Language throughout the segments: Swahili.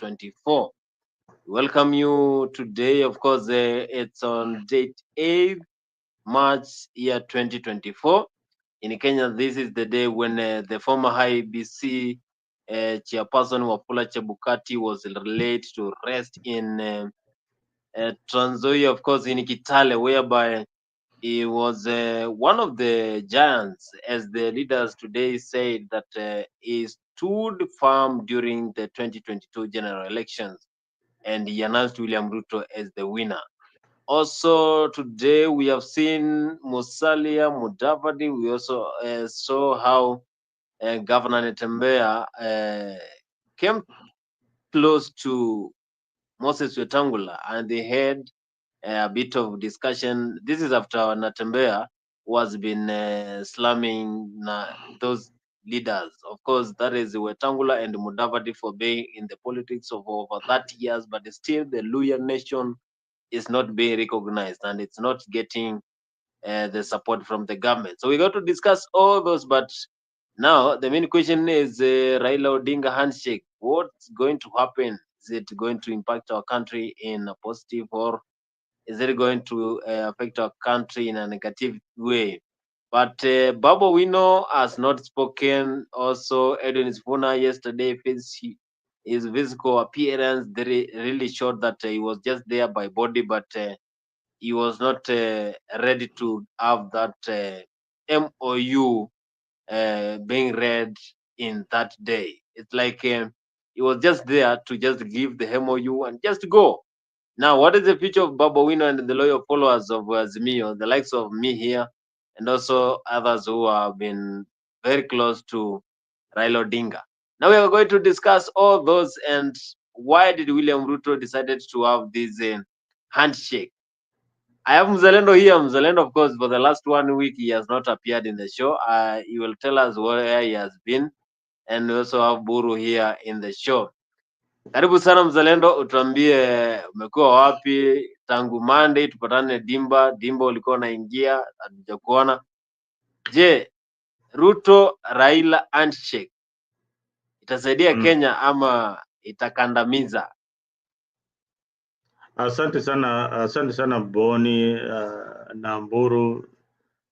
2024. Welcome you today. Of course, it's on date 8th March year 2024. In Kenya, this is the day when the former IEBC chairperson Wafula Chebukati was laid to rest in Trans Nzoia, of course, in Kitale, whereby he was one of the giants, as the leaders today said, that he stood firm during the 2022 general elections, and he announced William Ruto as the winner. Also, today we have seen Musalia Mudavadi. We also saw how Governor Natembeya came close to Moses Wetangula, and they had a bit of discussion. This is after Natembeya was been slamming those leaders. Of course, that is Wetangula and Mudavadi for being in the politics of over 30 years, but still the Luya nation is not being recognized and it's not getting the support from the government. So we got to discuss all those, but now the main question is Raila Odinga handshake. What's going to happen? Is it going to impact our country in a positive, or is it going to affect our country in a negative way? But Babo Wino has not spoken. Also, Edwin Sifuna yesterday, his physical appearance really showed that he was just there by body, but he was not ready to have that MOU being read in that day. It's like he was just there to just give the MOU and just go. Now, what is the future of Babo Wino and the loyal followers of Azimio, the likes of me here, and also others who have been very close to Raila Odinga? Now we are going to discuss all those, and why did William Ruto decided to have this handshake. I have Mzalendo here. Mzalendo, of course, for the last 1 week, he has not appeared in the show. He will tell us where he has been, and we also have Buru here in the show. Karibu sana Mzalendo, utuambie umekuwa wapi tangu Monday tupatane Dimba. Ulikuwa unaingia, hatujakuona. Je, Ruto Raila handshake itasaidia Kenya ama itakandamiza? Asante sana Boni na Mburu,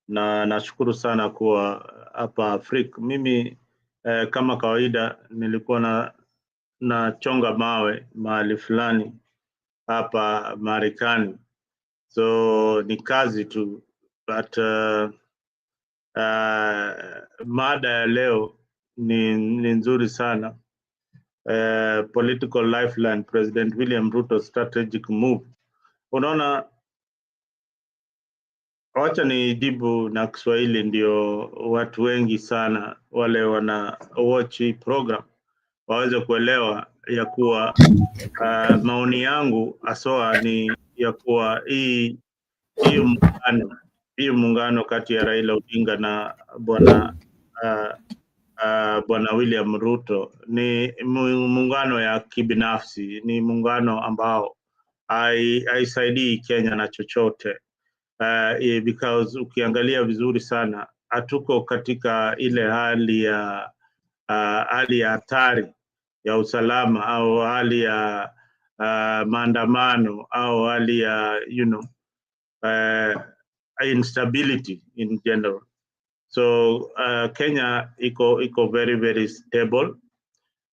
na nashukuru sana kuwa hapa Afrika. Mimi kama kawaida nilikuwa na chonga mawe mahali fulani hapa Marekani, so ni kazi tu, but mada ya leo ni nzuri sana. Political lifeline, President William Ruto strategic move. Unaona, wacha ni jibu na Kiswahili ndio watu wengi sana wale wana watch program waweze kuelewa ya kuwa maoni yangu asoa ni ya kuwa hii muungano kati ya Raila Odinga na bwana William Ruto ni muungano ya kibinafsi, ni muungano ambao haisaidii Kenya na chochote, because ukiangalia vizuri sana hatuko katika ile hali ya hatari ya usalama au hali ya maandamano au hali ya instability in general. So Kenya iko very very stable,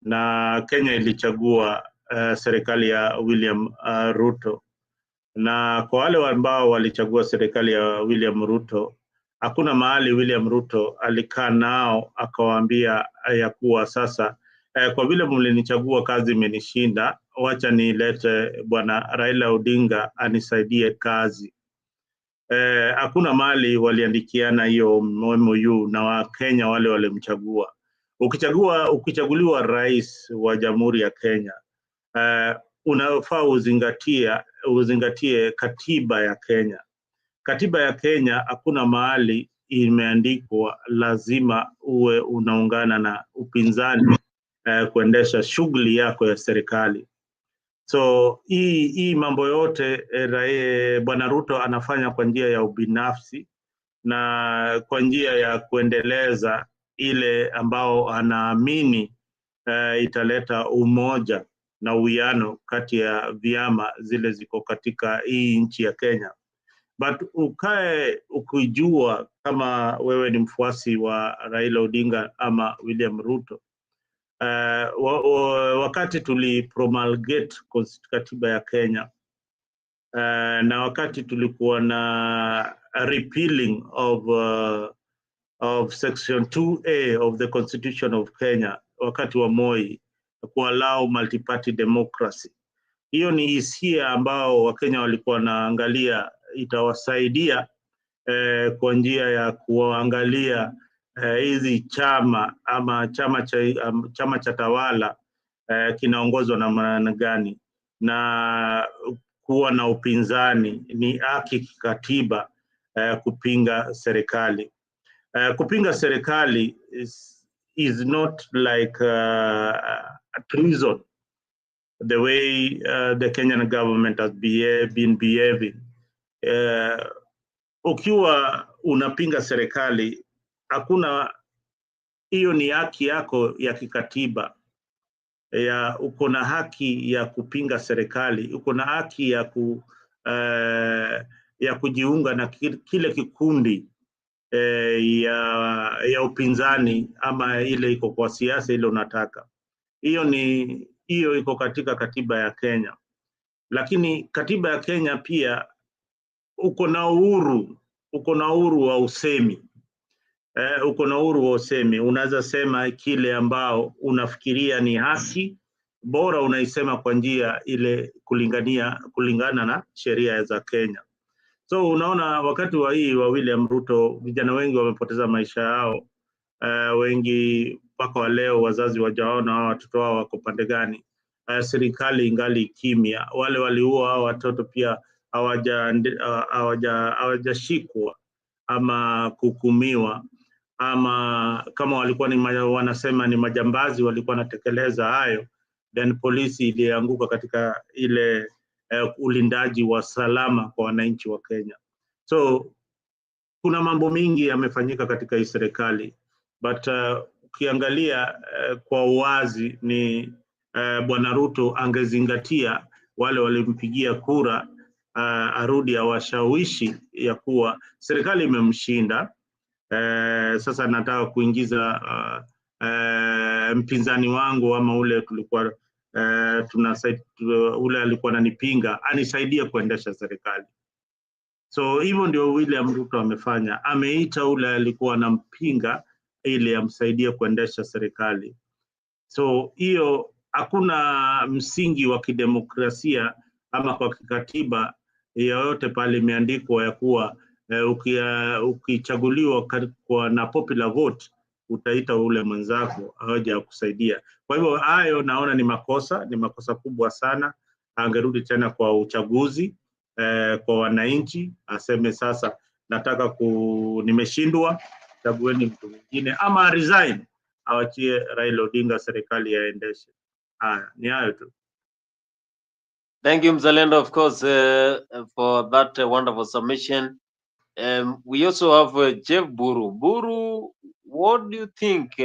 na Kenya ilichagua serikali ya William Ruto, na kwa wale ambao walichagua serikali ya William Ruto, hakuna mahali William Ruto alikaa nao akawaambia ya kuwa sasa kwa vile mlinichagua kazi imenishinda, wacha nilete bwana Raila Odinga anisaidie kazi. Hakuna mali waliandikiana hiyo MOU na Wakenya wale walimchagua. Ukichaguliwa rais wa Jamhuri ya Kenya, unafaa uzingatie katiba ya Kenya. Katiba ya Kenya hakuna mahali imeandikwa lazima uwe unaungana na upinzani kuendesha shughuli yako ya serikali. So hii mambo yote bwana Ruto anafanya kwa njia ya ubinafsi na kwa njia ya kuendeleza ile ambao anaamini italeta umoja na uwiano kati ya vyama zile ziko katika hii nchi ya Kenya. But ukae ukijua kama wewe ni mfuasi wa Raila Odinga ama William Ruto, wakati tulipromulgate katiba ya Kenya, na wakati tulikuwa na repealing of section 2A of the Constitution of Kenya wakati wa Moi, kuallow multi-party democracy. Hiyo ni hisia ambao Wakenya walikuwa wanaangalia itawasaidia kwa njia ya kuangalia hizi chama ama chama cha tawala kinaongozwa na maana gani, na kuwa na upinzani ni haki kikatiba kupinga serikali. Kupinga serikali is not like a treason the way the Kenyan government has been behaving. Ukiwa unapinga serikali, hakuna, hiyo ni haki yako ya kikatiba, uko na haki ya kupinga serikali, uko na haki ya kujiunga na kile kikundi ya upinzani ama ile iko kwa siasa ile unataka. Hiyo iko katika katiba ya Kenya. Lakini katiba ya Kenya pia uko na uhuru wa usemi. Uko na uhuru wa usemi, unaweza sema kile ambao unafikiria ni haki, bora unaisema kwa njia ile kulingana na sheria za Kenya. So unaona wakati wa William Ruto, vijana wengi wamepoteza maisha yao. Wengi mpaka leo wazazi wajaona watoto wao wako pande gani. Serikali ingali kimya. Wale waliua watoto pia hawajashikwa ama kuhukumiwa, ama kama walikuwa wanasema ni majambazi walikuwa wanatekeleza hayo, then polisi ilianguka katika ile ulindaji wa salama kwa wananchi wa Kenya. So kuna mambo mingi yamefanyika katika hii serikali, but ukiangalia kwa uwazi ni Bwana Ruto angezingatia wale walimpigia kura, arudi awashawishi ya kuwa serikali imemshinda. Sasa nataka kuingiza mpinzani wangu ama ule tulikuwa ule alikuwa ananipinga anisaidie kuendesha serikali. So hivyo ndio William Ruto amefanya, ameita ule alikuwa anampinga ili amsaidie kuendesha serikali. So hiyo hakuna msingi wa kidemokrasia ama kwa kikatiba yoyote pale imeandikwa ya kuwa ukichaguliwa na popular vote utaita ule mwenzako aje kusaidia. Kwa hivyo hayo naona ni makosa kubwa sana. Angerudi tena kwa uchaguzi kwa wananchi, aseme sasa nataka nimeshindwa, chagueni mtu mwingine, ama resign, awachie Raila Odinga serikali yaendeshe. Ni hayo tu. Thank you, Mzalendo, of course, for that wonderful submission. We also have Jeff Buru. Buru, what do you think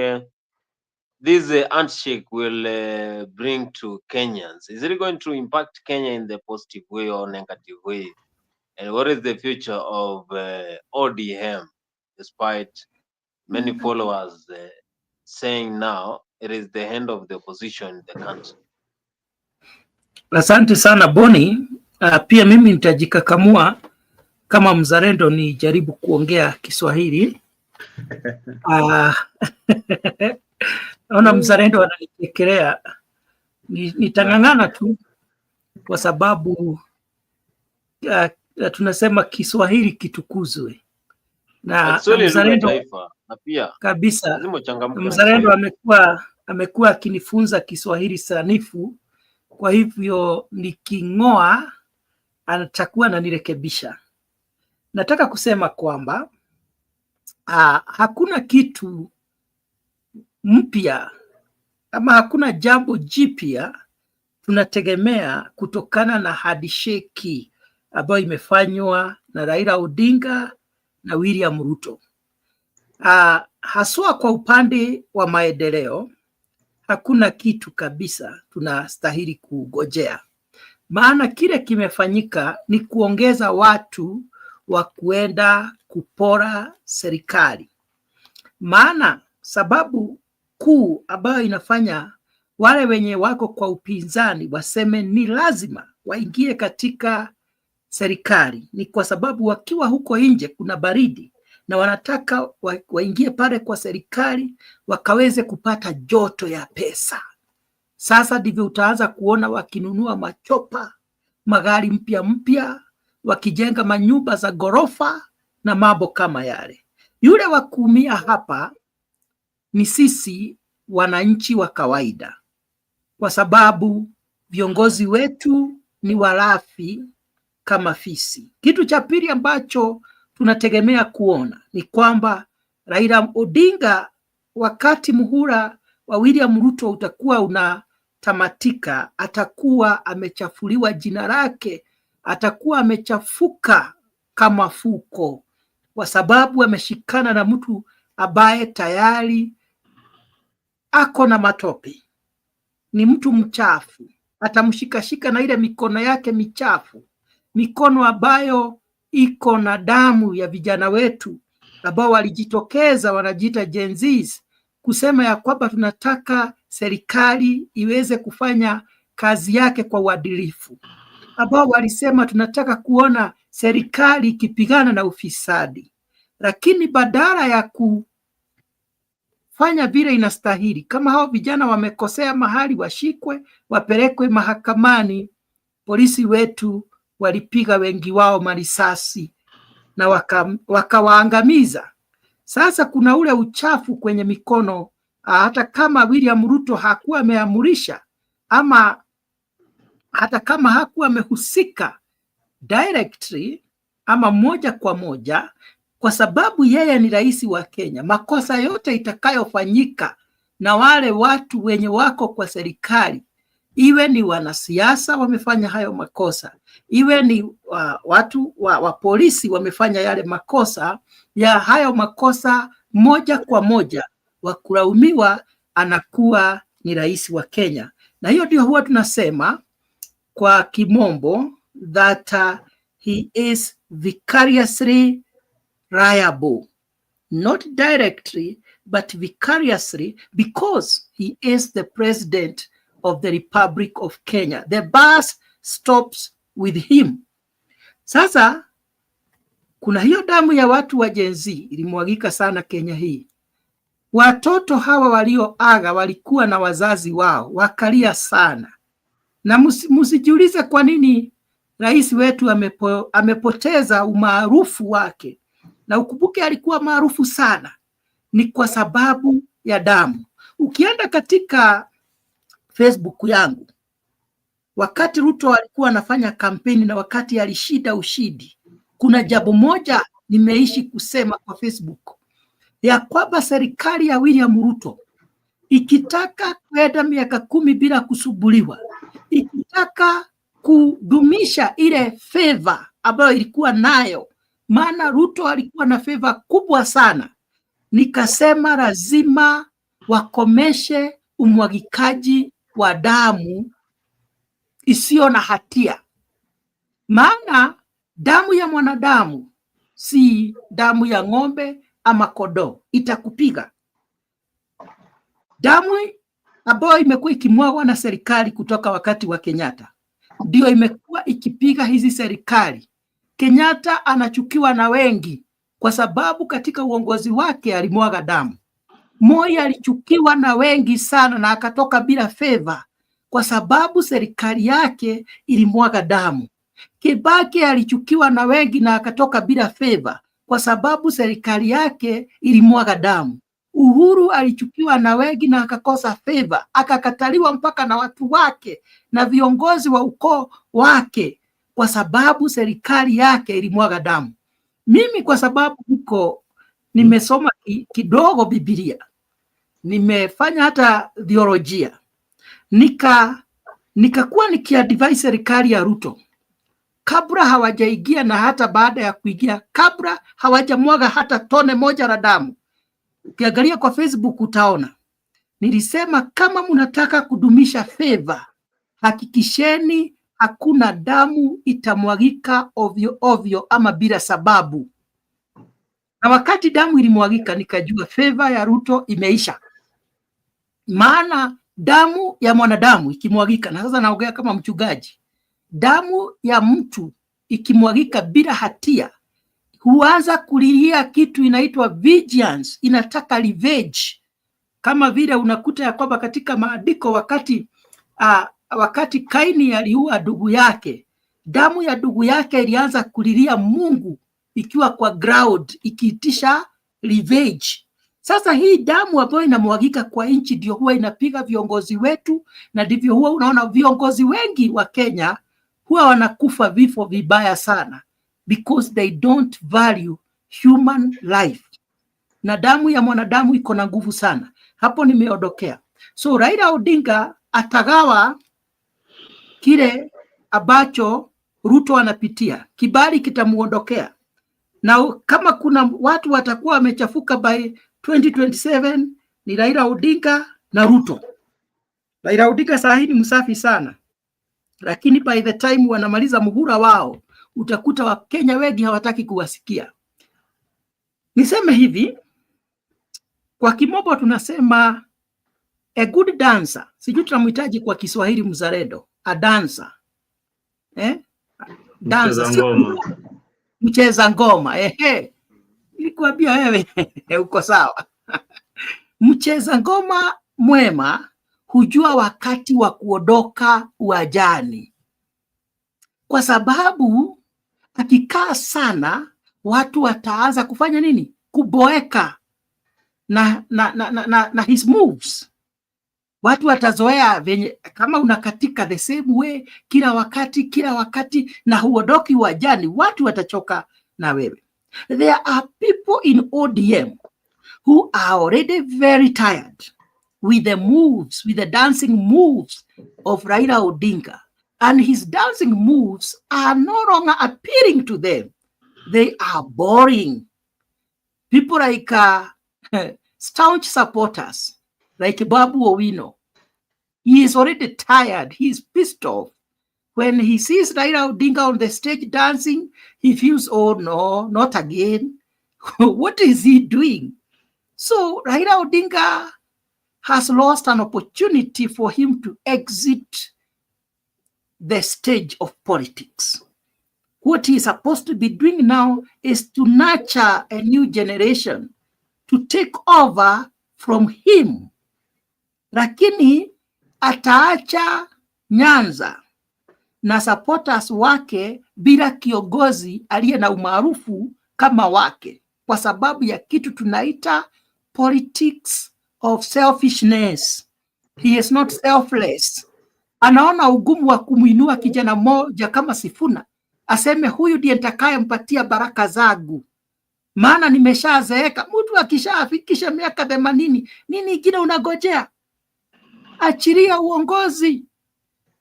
this handshake will bring to Kenyans? Is it going to impact Kenya in the positive way or negative way? And what is the future of ODM, despite many followers saying now it is the end of the opposition in the country? Asante sana Boni. Pia mimi nitajikakamua kama mzalendo ni jaribu kuongea Kiswahili. Naona mzalendo ananitekelea. Nitang'ang'ana tu kwa sababu tunasema Kiswahili kitukuzwe. Na mzalendo kabisa, mzalendo amekuwa akinifunza Kiswahili sanifu, kwa hivyo niking'oa atakuwa ananirekebisha. Nataka kusema kwamba hakuna kitu mpya ama hakuna jambo jipya tunategemea kutokana na handshake ambayo imefanywa na Raila Odinga na William Ruto. Haswa kwa upande wa maendeleo, hakuna kitu kabisa tunastahili kugojea, maana kile kimefanyika ni kuongeza watu wa kuenda kupora serikali. Maana sababu kuu ambayo inafanya wale wenye wako kwa upinzani waseme ni lazima waingie katika serikali ni kwa sababu wakiwa huko nje kuna baridi na wanataka waingie pale kwa serikali wakaweze kupata joto ya pesa. Sasa ndivyo utaanza kuona wakinunua machopa, magari mpya, wakijenga manyumba za gorofa na mambo kama yale. Yule wa kuumia hapa ni sisi wananchi wa kawaida, kwa sababu viongozi wetu ni walafi kama fisi. Kitu cha pili ambacho tunategemea kuona ni kwamba Raila Odinga, wakati muhula wa William Ruto utakuwa unatamatika, atakuwa amechafuliwa jina lake, atakuwa amechafuka kama fuko, kwa sababu ameshikana na mtu ambaye tayari ako na matope, ni mtu mchafu. Atamshikashika na ile mikono yake michafu, mikono ambayo iko na damu ya vijana wetu ambao walijitokeza, wanajiita Gen Zs, kusema ya kwamba tunataka serikali iweze kufanya kazi yake kwa uadilifu, ambao walisema tunataka kuona serikali ikipigana na ufisadi. Lakini badala ya kufanya vile inastahili, kama hao vijana wamekosea mahali, washikwe, wapelekwe mahakamani, polisi wetu walipiga wengi wao marisasi na wakawaangamiza. Sasa kuna ule uchafu kwenye mikono, hata kama William Ruto hakuwa ameamurisha, ama hata kama hakuwa amehusika directly ama moja kwa moja, kwa sababu yeye ni rais wa Kenya. Makosa yote itakayofanyika na wale watu wenye wako kwa serikali, iwe ni wanasiasa wamefanya hayo makosa, iwe ni watu wa polisi wamefanya yale makosa, ya hayo makosa moja kwa moja wa kulaumiwa anakuwa ni rais wa Kenya. Na hiyo ndio huwa tunasema kwa kimombo that he is vicariously liable, not directly but vicariously, because he is the president of the Republic of Kenya. The bus stops with him. Sasa kuna hiyo damu ya watu wa Gen Z ilimwagika sana Kenya hii. Watoto hawa walioaga walikuwa na wazazi wao, wakalia sana. Na msijiulize kwa nini rais wetu amepoteza umaarufu wake. Na ukumbuke alikuwa maarufu sana, ni kwa sababu ya damu. Ukienda katika Facebook yangu, wakati Ruto alikuwa anafanya kampeni na wakati alishinda ushindi, kuna jambo moja nimeishi kusema kwa Facebook, ya kwamba serikali ya William Ruto ikitaka kwenda miaka 10 bila kusubuliwa, ikitaka kudumisha ile favor ambayo ilikuwa nayo, maana Ruto alikuwa na favor kubwa sana, nikasema lazima wakomeshe umwagikaji wa damu isiyo na hatia. Maana damu ya mwanadamu si damu ya ng'ombe ama kondoo, itakupiga. Damu ambayo imekuwa ikimwagwa na serikali kutoka wakati wa Kenyatta ndio imekuwa ikipiga hizi serikali. Kenyatta anachukiwa na wengi kwa sababu katika uongozi wake alimwaga damu. Moi alichukiwa na wengi sana na akatoka bila favor kwa sababu serikali yake ilimwaga damu. Kibaki alichukiwa na wengi na akatoka bila favor kwa sababu serikali yake ilimwaga damu. Uhuru alichukiwa na wengi na akakosa favor, akakataliwa mpaka na watu wake na viongozi wa ukoo wake kwa sababu serikali yake ilimwaga damu. Mimi kwa sababu nimesoma kidogo Biblia, nimefanya hata theolojia, nikakuwa nikiadvise serikali ya Ruto kabla hawajaingia na hata baada ya kuingia, kabla hawajamwaga hata tone moja la damu. Ukiangalia kwa Facebook utaona nilisema kama mnataka kudumisha favor, hakikisheni hakuna damu itamwagika ovyo ovyo ama bila sababu. Na wakati damu ilimwagika, nikajua favor ya Ruto imeisha. Maana damu ya mwanadamu ikimwagika, na sasa naongea kama mchungaji, damu ya mtu ikimwagika bila hatia huanza kulilia kitu inaitwa vengeance, inataka revenge. Kama vile unakuta ya kwamba katika maandiko wakati Kaini aliua ndugu yake, damu ya ndugu yake ilianza kulilia Mungu ikiwa kwa ground ikiitisha revenge. Sasa hii damu ambayo inamwagika kwa nchi ndio huwa inapiga viongozi wetu, na ndivyo huwa unaona viongozi wengi wa Kenya huwa wanakufa vifo vibaya sana, because they don't value human life. Na damu ya mwanadamu iko na nguvu sana. Hapo nimeondokea. So Raila Odinga atagawa kile ambacho Ruto anapitia, kibali kitamuondokea. Na kama kuna watu watakuwa wamechafuka by 2027 ni Raila Odinga na Ruto. Raila Odinga saa hii ni msafi sana, lakini by the time wanamaliza muhula wao utakuta Wakenya wengi hawataki kuwasikia. Niseme hivi, kwa kimombo tunasema a good dancer, sijui tunamhitaji kwa Kiswahili mzalendo, a dancer. Dancer, mcheza ngoma. Nilikwambia wewe uko sawa. Mcheza ngoma mwema hujua wakati wa kuondoka uwanjani, kwa sababu akikaa sana watu wataanza kufanya nini? Kuboeka na his moves. Watu watazoea venye kama unakatika the same way kila wakati na huondoki uwanjani, watu watachoka na wewe. There are people in ODM who are already very tired with the moves, with the dancing moves of Raila Odinga, and his dancing moves are no longer appealing to them. They are boring. People like staunch supporters like Babu Owino, he is already tired. He is pissed off. When he sees Raila Odinga on the stage dancing, he feels, oh no, not again. What is he doing? So Raila Odinga has lost an opportunity for him to exit the stage of politics. What he is supposed to be doing now is to nurture a new generation to take over from him. Lakini ataacha Nyanza na supporters wake bila kiongozi aliye na umaarufu kama wake, kwa sababu ya kitu tunaita politics of selfishness. He is not selfless. Anaona ugumu wa kumuinua kijana mmoja kama Sifuna, aseme huyu ndiye nitakayempatia baraka zangu, maana nimeshazeeka. Mtu akishafikisha miaka 80, nini ingine unagojea? Achilia uongozi,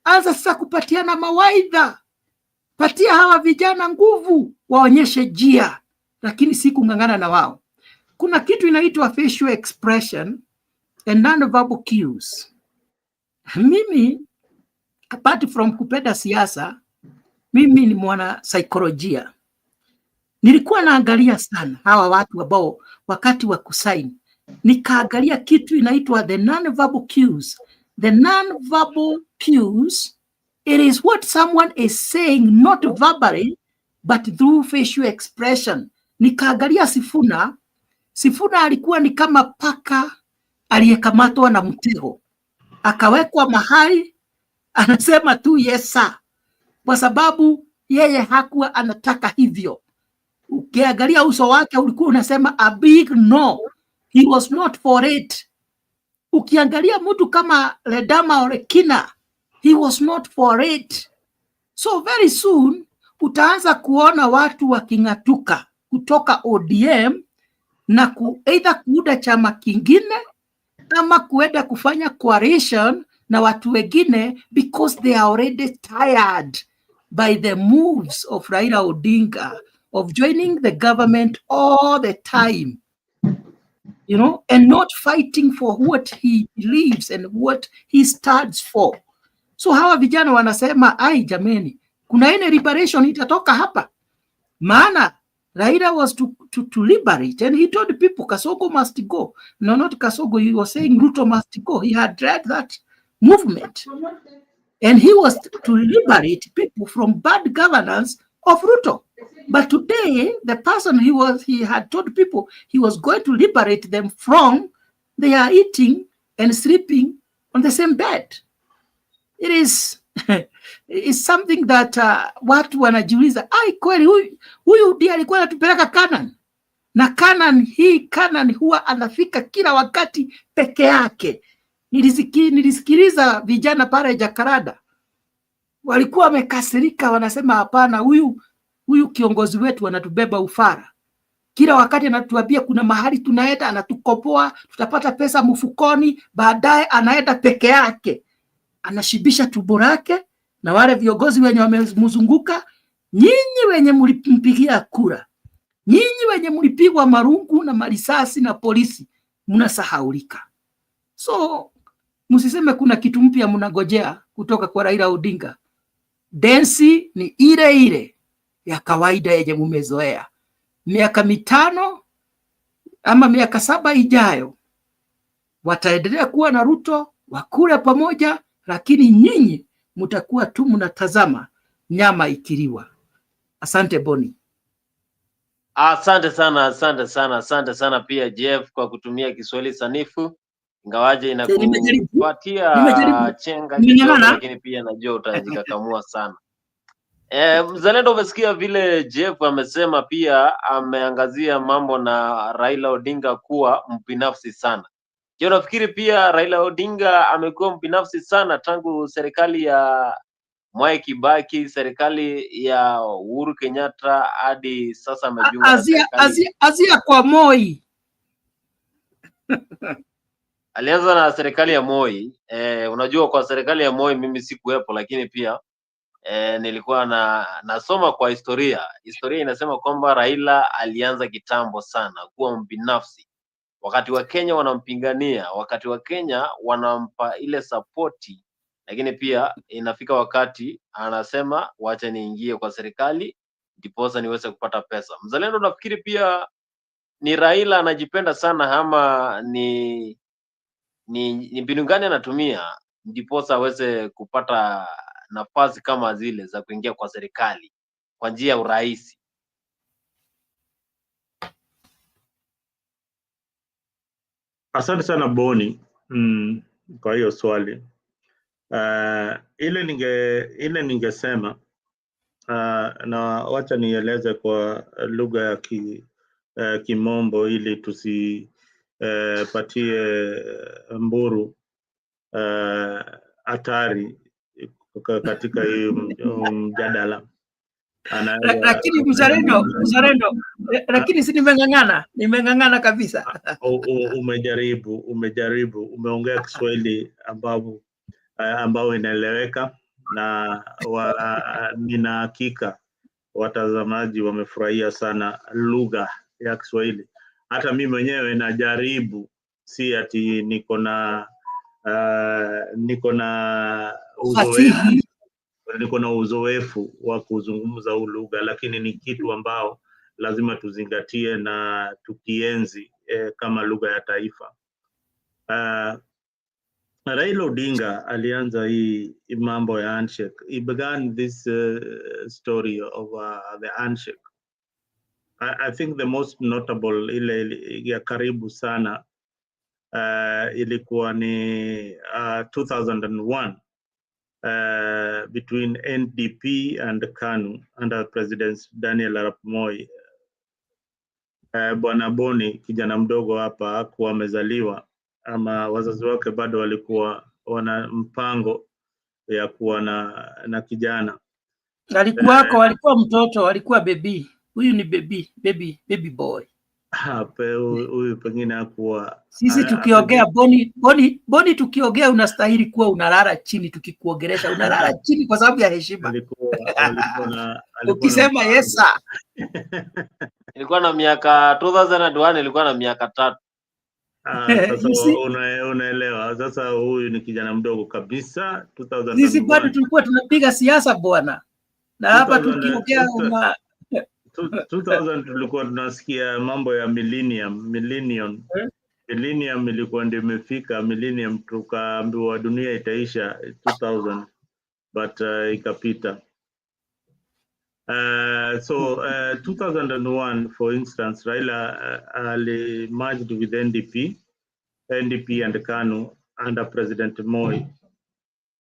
anza sasa kupatiana mawaidha, patia hawa vijana nguvu, waonyeshe njia, lakini si kung'ang'ana na wao. Kuna kitu inaitwa facial expression and non-verbal cues. Mimi apart from kupenda siasa, mimi ni mwana saikolojia. Nilikuwa naangalia sana hawa watu ambao wakati wa kusaini, nikaangalia kitu inaitwa the non-verbal cues. The non-verbal cues, it is what someone is saying not verbally but through facial expression. Nikaangalia Sifuna. Sifuna alikuwa ni kama paka aliyekamatwa na mtego, akawekwa mahali anasema tu yes sir, kwa sababu yeye hakuwa anataka hivyo. Ukiangalia uso wake ulikuwa unasema a big no, he was not for it. Ukiangalia mtu kama Ledama Orekina, he was not for it. So very soon utaanza kuona watu waking'atuka kutoka ODM na either kuunda chama kingine ama kuenda kufanya coalition na watu wengine, because they are already tired by the moves of Raila Odinga of joining the government all the time. you know, and not fighting for what he believes and what he stands for. So hawa vijana wanasema, ai jameni, kuna ine liberation itatoka hapa. Maana Raila was to liberate, and he told people Kasongo must go. No, not Kasongo, he was saying Ruto must go. He had led that movement. And he was to liberate people from bad governance of Ruto. But today, the person he had told people he was going to liberate them from, they are eating and sleeping on the same bed. It is it's something that watu wanajiuliza, ai kweli huyu ndiye alikuwa anatupeleka Canaan. Na Canaan huwa anafika kila wakati peke yake. Nilisikiliza vijana pale Jakaranda. Walikuwa wamekasirika, wanasema hapana, huyu kiongozi wetu anatubeba ufara. Kila wakati anatuambia kuna mahali tunaenda, anatukopoa, tutapata pesa mfukoni, baadaye anaenda peke yake. Anashibisha tumbo lake na wale viongozi wenye wamemzunguka. Nyinyi wenye mlimpigia kura, nyinyi wenye mlipigwa marungu na marisasi na polisi, mnasahaulika. So msiseme kuna kitu mpya mnagojea kutoka kwa Raila Odinga. Densi ni ile ile ya kawaida yenye mumezoea. Miaka 5 ama miaka 7 ijayo wataendelea kuwa na Ruto, wakule pamoja, lakini nyinyi mtakuwa tu mnatazama nyama ikiliwa. Asante Boni. Asante sana pia Jeff kwa kutumia Kiswahili sanifu, ingawaje inakupatia chenga kidogo, lakini pia najua utajikakamua sana. Mzalendo, umesikia vile Jeff amesema, pia ameangazia mambo na Raila Odinga kuwa mbinafsi sana. Je, unafikiri pia Raila Odinga amekuwa mbinafsi sana tangu serikali ya Mwai Kibaki, serikali ya Uhuru Kenyatta hadi sasa amejiunga na serikali Azia kwa Moi? Alianza na serikali ya Moi. Unajua kwa serikali ya Moi mimi sikuwepo, lakini pia nilikuwa nasoma kwa historia. Historia inasema kwamba Raila alianza kitambo sana kuwa mbinafsi. Wakati wa Kenya wanampingania, wakati wa Kenya wanampa ile supporti, lakini pia inafika wakati anasema wacha niingie kwa serikali ndiposa niweze kupata pesa. Mzalendo, nafikiri pia ni Raila anajipenda sana ama ni mbinu gani anatumia ndiposa aweze kupata nafasi kama zile za kuingia kwa serikali kwa njia ya urahisi? Asante sana Boni kwa hiyo swali. Ile ningesema na wacha nieleze kwa lugha ya Kimombo ili tusipatie Mburu hatari katika hii mjadala. Lakini mzalendo, lakini si nimeng'ang'ana kabisa. Umejaribu, umeongea Kiswahili ambao inaeleweka, na nina hakika watazamaji wamefurahia sana lugha ya Kiswahili. Hata mimi mwenyewe najaribu, si ati niko na uzoefu wa kuzungumza huu lugha, lakini ni kitu ambao lazima tuzingatie na tukienzi kama lugha ya taifa. Raila Odinga alianza hii mambo ya handshake. He began this story of the handshake. I think the most notable ile ya karibu sana ilikuwa ni 2001 between NDP and KANU under President Daniel Arap Moi. Bwana Boni, kijana mdogo hapa, hakuwa amezaliwa ama wazazi wake bado walikuwa wana mpango ya kuwa na kijana. Walikuwa mtoto, walikuwa baby. Huyu ni baby boy. Huyu pengine hakuwa. Sisi tukiongea Boni tukiongea unastahili kuwa unalala chini, tukikuongelesha unalala chini kwa sababu ya heshima. Ukisema yes sir. Ilikuwa na miaka 2001, ilikuwa na miaka 3. Sasa unaelewa, sasa huyu ni kijana mdogo kabisa. Sisi bado tulikuwa tunapiga siasa bwana, na hapa tukiongea 2000 tulikuwa tunasikia mambo ya millennium ilikuwa ndio imefika. Millennium tukaambiwa dunia itaisha 2000, but ikapita. So 2001, for instance, Raila merged with NDP and KANU under President Moi.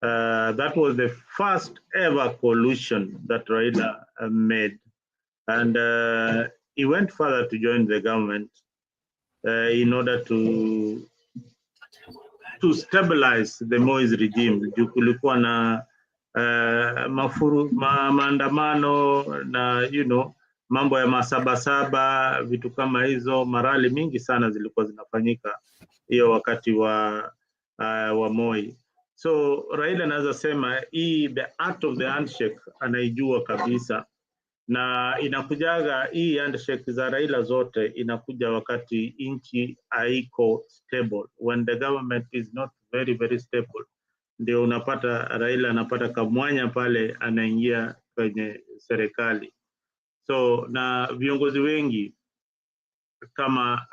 That was the first ever coalition that Raila made. And he went further to join the government in order to stabilize the Moi's regime. Kulikuwa na maandamano na mambo ya masabasaba, vitu kama hizo, marali mingi sana zilikuwa zinafanyika hiyo wakati wa Moi. So Raila anaweza sema the art of the handshake anaijua kabisa, na inakujaga hii handshake za Raila zote inakuja wakati nchi haiko stable, when the government is not very very stable, ndio unapata Raila anapata kamwanya pale, anaingia kwenye serikali. So na viongozi wengi kama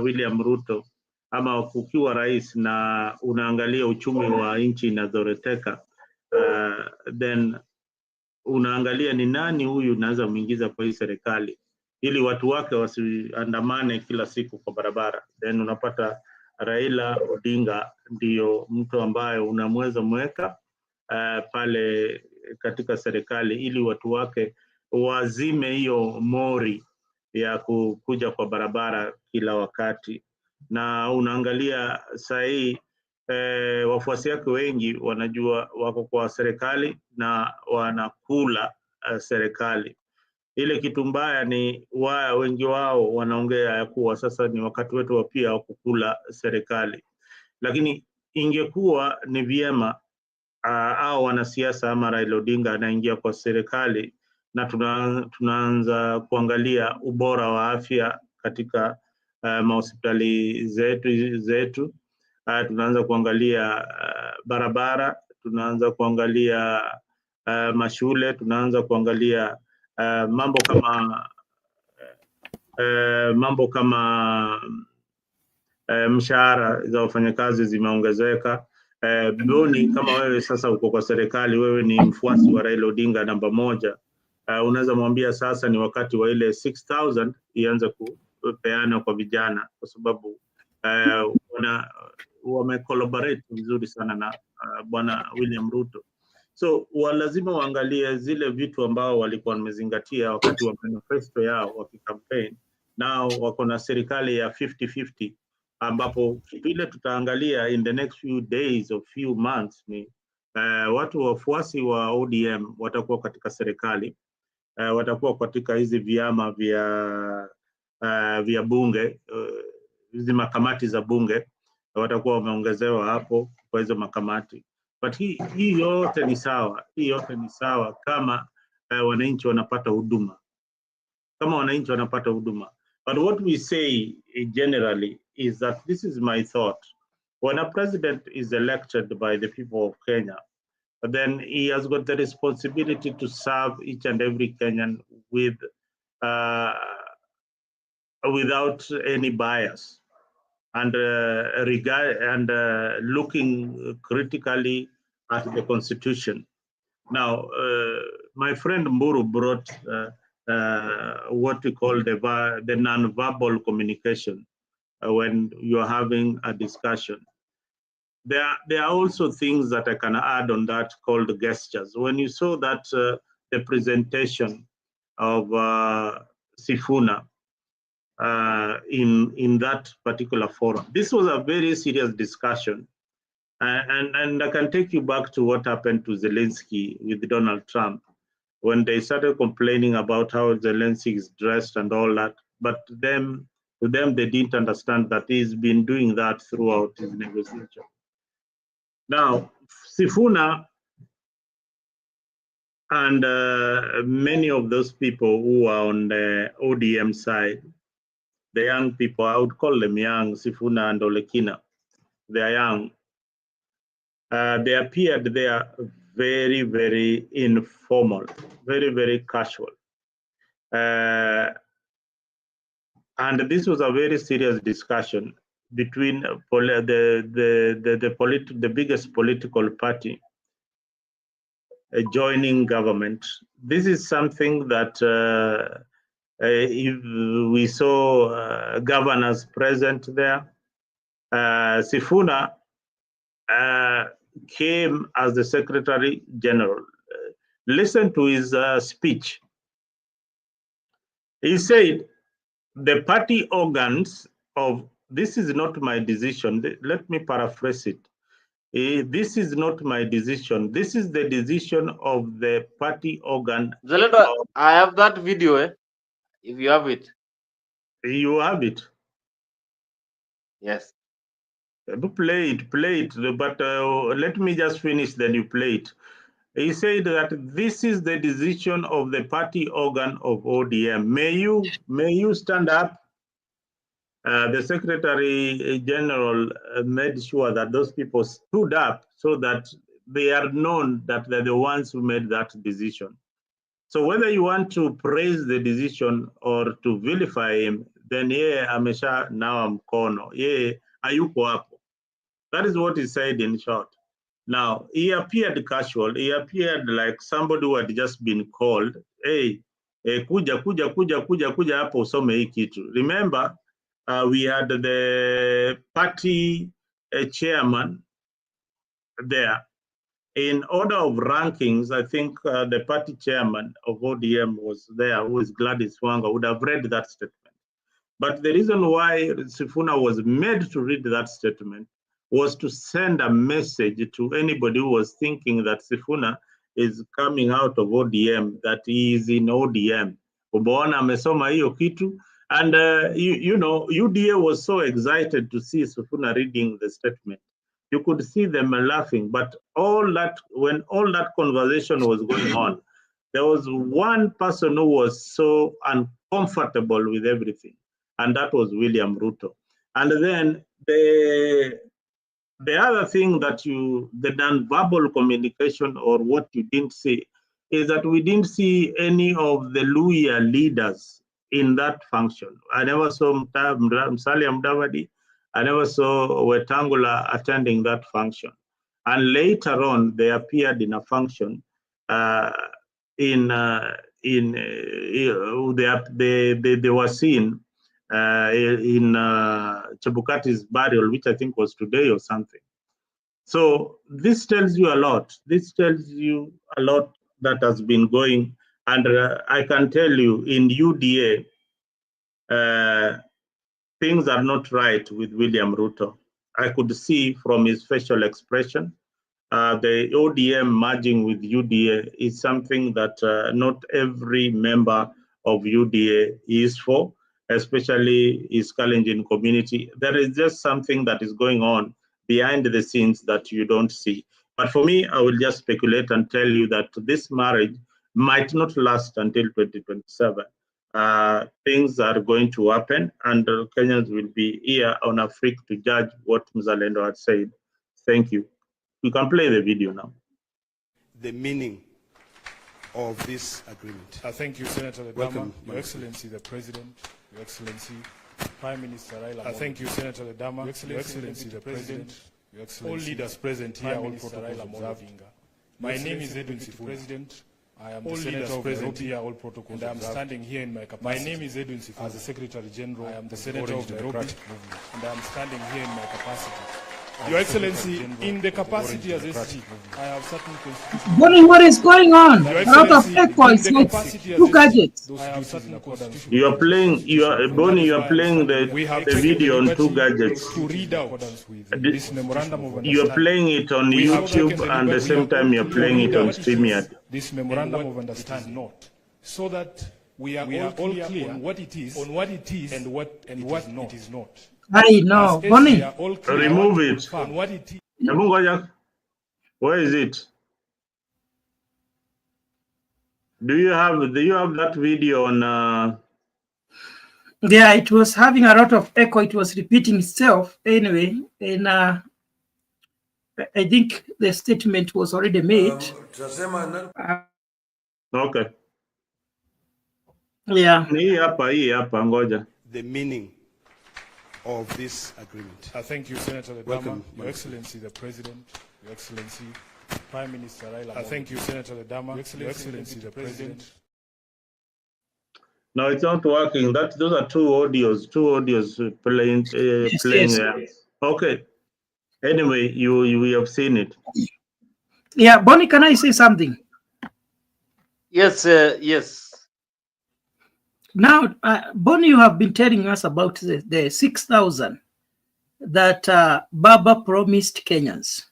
William Ruto, ama kukiwa rais na unaangalia uchumi wa nchi inazoroteka, then unaangalia ni nani huyu naweza muingiza kwa hii serikali ili watu wake wasiandamane kila siku kwa barabara. Then unapata Raila Odinga ndio mtu ambaye unamweza mweka pale katika serikali ili watu wake wazime hiyo mori ya kukuja kwa barabara kila wakati. Na unaangalia sahii wafuasi wake wengi wanajua wako kwa serikali na wanakula serikali. Ile kitu mbaya ni wengi wao wanaongea ya kuwa sasa ni wakati wetu wa pia wa kukula serikali, lakini ingekuwa ni vyema au wanasiasa ama Raila Odinga anaingia kwa serikali na tunaanza kuangalia ubora wa afya katika mahospitali zetu. Tunaanza kuangalia barabara, tunaanza kuangalia mashule, tunaanza kuangalia mambo kama mshahara za wafanyakazi zimeongezeka. Boni, kama wewe sasa uko kwa serikali, wewe ni mfuasi wa Raila Odinga namba 1, unaweza mwambia sasa ni wakati wa ile 6000 ianze kupeana kwa vijana, kwa sababu wamecollaborate vizuri sana na bwana William Ruto. So lazima waangalie zile vitu ambao walikuwa wamezingatia wakati wa manifesto yao wakikampaign. Nao wako na serikali ya 50-50, ambapo kitu ile tutaangalia in the next few days or few months ni watu wafuasi wa ODM watakuwa katika serikali, watakuwa katika hizi vyama vya bunge, hizi makamati za bunge, watakuwa wameongezewa hapo kwa hizo makamati. But hii yote ni sawa, kama wananchi wanapata huduma, But what we say generally is that this is my thought. When a president is elected by the people of Kenya, then he has got the responsibility to serve each and every Kenyan without any bias, and looking critically at the constitution. Now, my friend Mburu brought what we call the non-verbal communication when you're having a discussion. There are also things that I can add on that called gestures. When you saw that the presentation of Sifuna in that particular forum, this was a very serious discussion. And I can take you back to what happened to Zelensky with Donald Trump, when they started complaining about how Zelensky is dressed and all that. But to them, they didn't understand that he's been doing that throughout his negotiation. Now, Sifuna and many of those people who are on the ODM side, the young people, I would call them young, Sifuna and Olekina. They are young. They appeared there very, very informal, very, very casual. And this was a very serious discussion between the biggest political party joining government. This is something that if we saw governors present there. Sifuna came as the Secretary General. Listen to his speech. He said, the party organs of, this is not my decision. Let me paraphrase it. This is not my decision. This is the decision of the party organ. Zalendo, I have that video, if you have it. You have it? Yes. Play it, but let me just finish, then you play it. He said that this is the decision of the party organ of ODM. May you stand up? The Secretary General made sure that those people stood up so that they are known that they're the ones who made that decision. So whether you want to praise the decision or to vilify him, then amesha now mkono. Hayuko hapo. That is what he said in short. Now, he appeared casual. He appeared like somebody who had just been called. Hey, kuja hapo usome hii kitu. Remember, we had the party chairman there. In order of rankings, I think the party chairman of ODM was there, who is Gladys Wanga, would have read that statement. But the reason why Sifuna was made to read that statement was to send a message to anybody who was thinking that Sifuna is coming out of ODM, that he is in ODM. Umeona amesoma hiyo kitu. And you know, UDA was so excited to see Sifuna reading the statement. You could see them laughing, but when all that conversation was going on, there was one person who was so uncomfortable with everything, and that was William Ruto. And then the other thing that the non-verbal communication, or what you didn't see, is that we didn't see any of the Luhya leaders in that function. I never saw Musalia Mudavadi. I never saw Wetangula attending that function. And later on, they appeared in a function they were seen in Chebukati's burial, which I think was today or something. So this tells you a lot. This tells you a lot that has been going. And I can tell you in UDA, things are not right with William Ruto. I could see from his facial expression, the ODM merging with UDA is something that not every member of UDA is for, especially his Kalenjin community. There is just something that is going on behind the scenes that you don't see. But for me, I will just speculate and tell you that this marriage might not last until 2027. Things are going to happen, and Kenyans will be here on a freak to judge what Mzalendo had said. Thank you. We can play the video now. The meaning of this agreement. Thank you, Senator Ledama. Welcome, Your Excellency, the President, Your Excellency, Prime Minister Raila Odinga. Thank you, Senator Ledama. Your Excellency, the President, Your Excellency, all leaders present here, all protocols observed. My name is Edwin Sifuna. President, I am the Senator of Nairobi, all protocols and I am standing here in my capacity. My name is Edwin Sifuna. As the Secretary General, I am the Senator of Nairobi, and I am standing here in my capacity. Your Excellency, in the capacity as SG, I have certain constitutional... Bonnie, what is going on? A lot of echo. It's like two gadgets. I have certain constitutional... You are playing, Bonnie, you are playing the video on two gadgets. To read out this memorandum of understanding. You are playing it on YouTube, and at the same time you are playing it on StreamYard. This memorandum of understanding not, so that we are all clear on what it is, and what it is not. I know, Bonnie. Remove it. On what it is. Where is it? Do you have that video on Yeah, it was having a lot of echo. It was repeating itself anyway. And I think the statement was already made. Okay. Yeah. Hii hapa ngoja. The meaning of this agreement. Thank you, Senator Ledama. Welcome, Your Excellency, the President, Your Excellency, Prime Minister Raila Odinga. Thank you, Senator Ledama. Your Excellency, the President. No, it's not working. Those are two audios playing. Yes. Okay. Anyway, we have seen it. Yeah, Bonnie, can I say something? Yes, yes. Now, Bonnie, you have been telling us about the 6,000 that Baba promised Kenyans.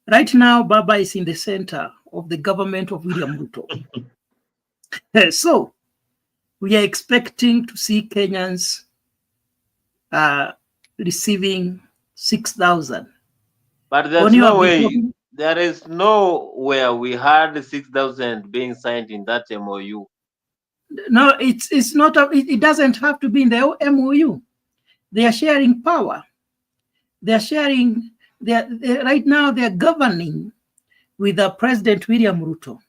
Right now, Baba is in the center of the government of William Ruto. So, we are expecting to see Kenyans receiving 6,000. But there's no way. There is nowhere we had 6,000 being signed in that MOU. No, it's not. It doesn't have to be in the MOU. They are sharing power. They are sharing. Right now they are governing with President William Ruto.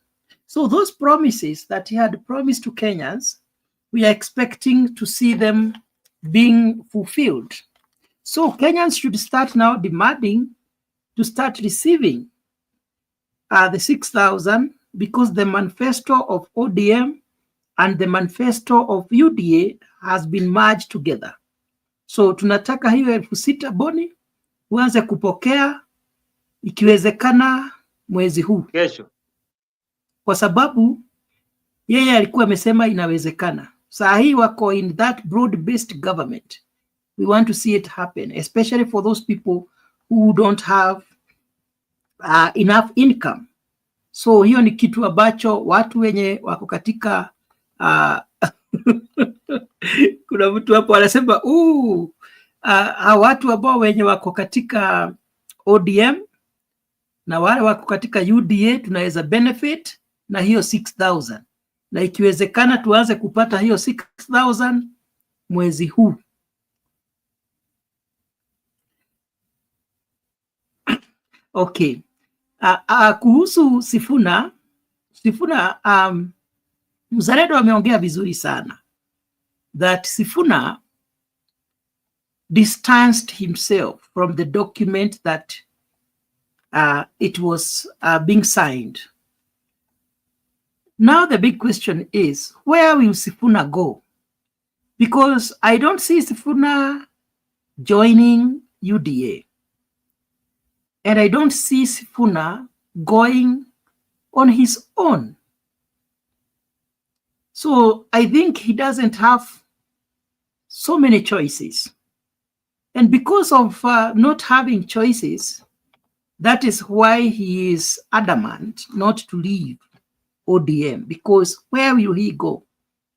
So those promises that he had promised to Kenyans, we are expecting to see them being fulfilled. So Kenyans should start now demanding to start receiving the 6,000, because the manifesto of ODM and the manifesto of UDA has been merged together. So tunataka hiyo 6,000 Boni uanze kupokea ikiwezekana mwezi huu. Kesho. Kwa sababu yeye alikuwa amesema inawezekana. Saa hii wako in that broad-based government. We want to see it happen, especially for those people who don't have enough income. So hiyo ni kitu ambacho watu wenye wako katika kuna mtu hapo anasema watu ambao wenye wako katika ODM na wale wako katika UDA tunaweza benefit na hiyo 6,000, na ikiwezekana tuanze kupata hiyo 6,000 mwezi huu. Okay. Kuhusu Sifuna Mzalendo ameongea vizuri sana that Sifuna distanced himself from the document that it was being signed. Now the big question is, where will Sifuna go? Because I don't see Sifuna joining UDA. And I don't see Sifuna going on his own. So I think he doesn't have so many choices. And because of not having choices, that is why he is adamant not to leave ODM. Because where will he go?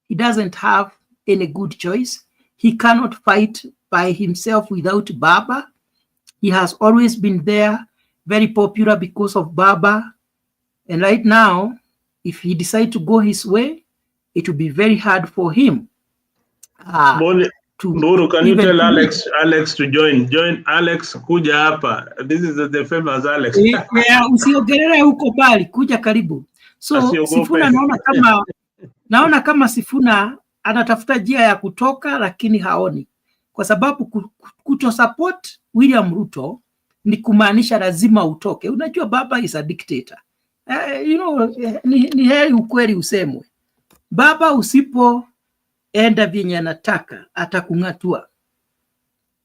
He doesn't have any good choice. He cannot fight by himself without Baba. He has always been there, very popular because of Baba. And right now, if he decides to go his way, it will be very hard for him. Mburu, can you tell Alex to join? Join Alex, kuja hapa. This is the famous Alex. Yeah, usiogelele huko bali, kuja karibu. So Sifuna naona kama Sifuna anatafuta njia ya kutoka, lakini haoni. Kwa sababu kutosupport William Ruto ni kumaanisha lazima utoke. Unajua Baba is a dictator. Ni heri ukweli usemwe. Baba usipoenda vyenye anataka atakung'atua.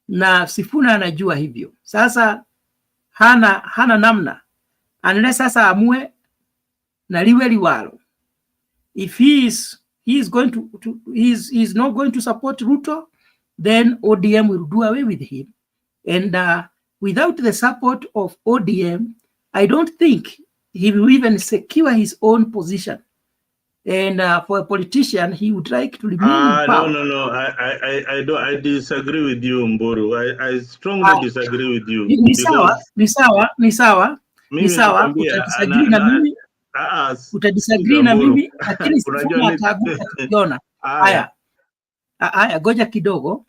Na Sifuna anajua hivyo. Sasa hana namna. Unless sasa amue na liwe liwalo. If he is not going to support Ruto, then ODM will do away with him. And without the support of ODM, I don't think he will even secure his own position. And for a politician, he would like to remain in power. No. I disagree with you, Mburu. I strongly disagree with you. Ni sawa. Utadisagree na mimi. Utadisagree na mimi, lakini Sifuna ataguka tukiona. Haya. Aya, goja kidogo,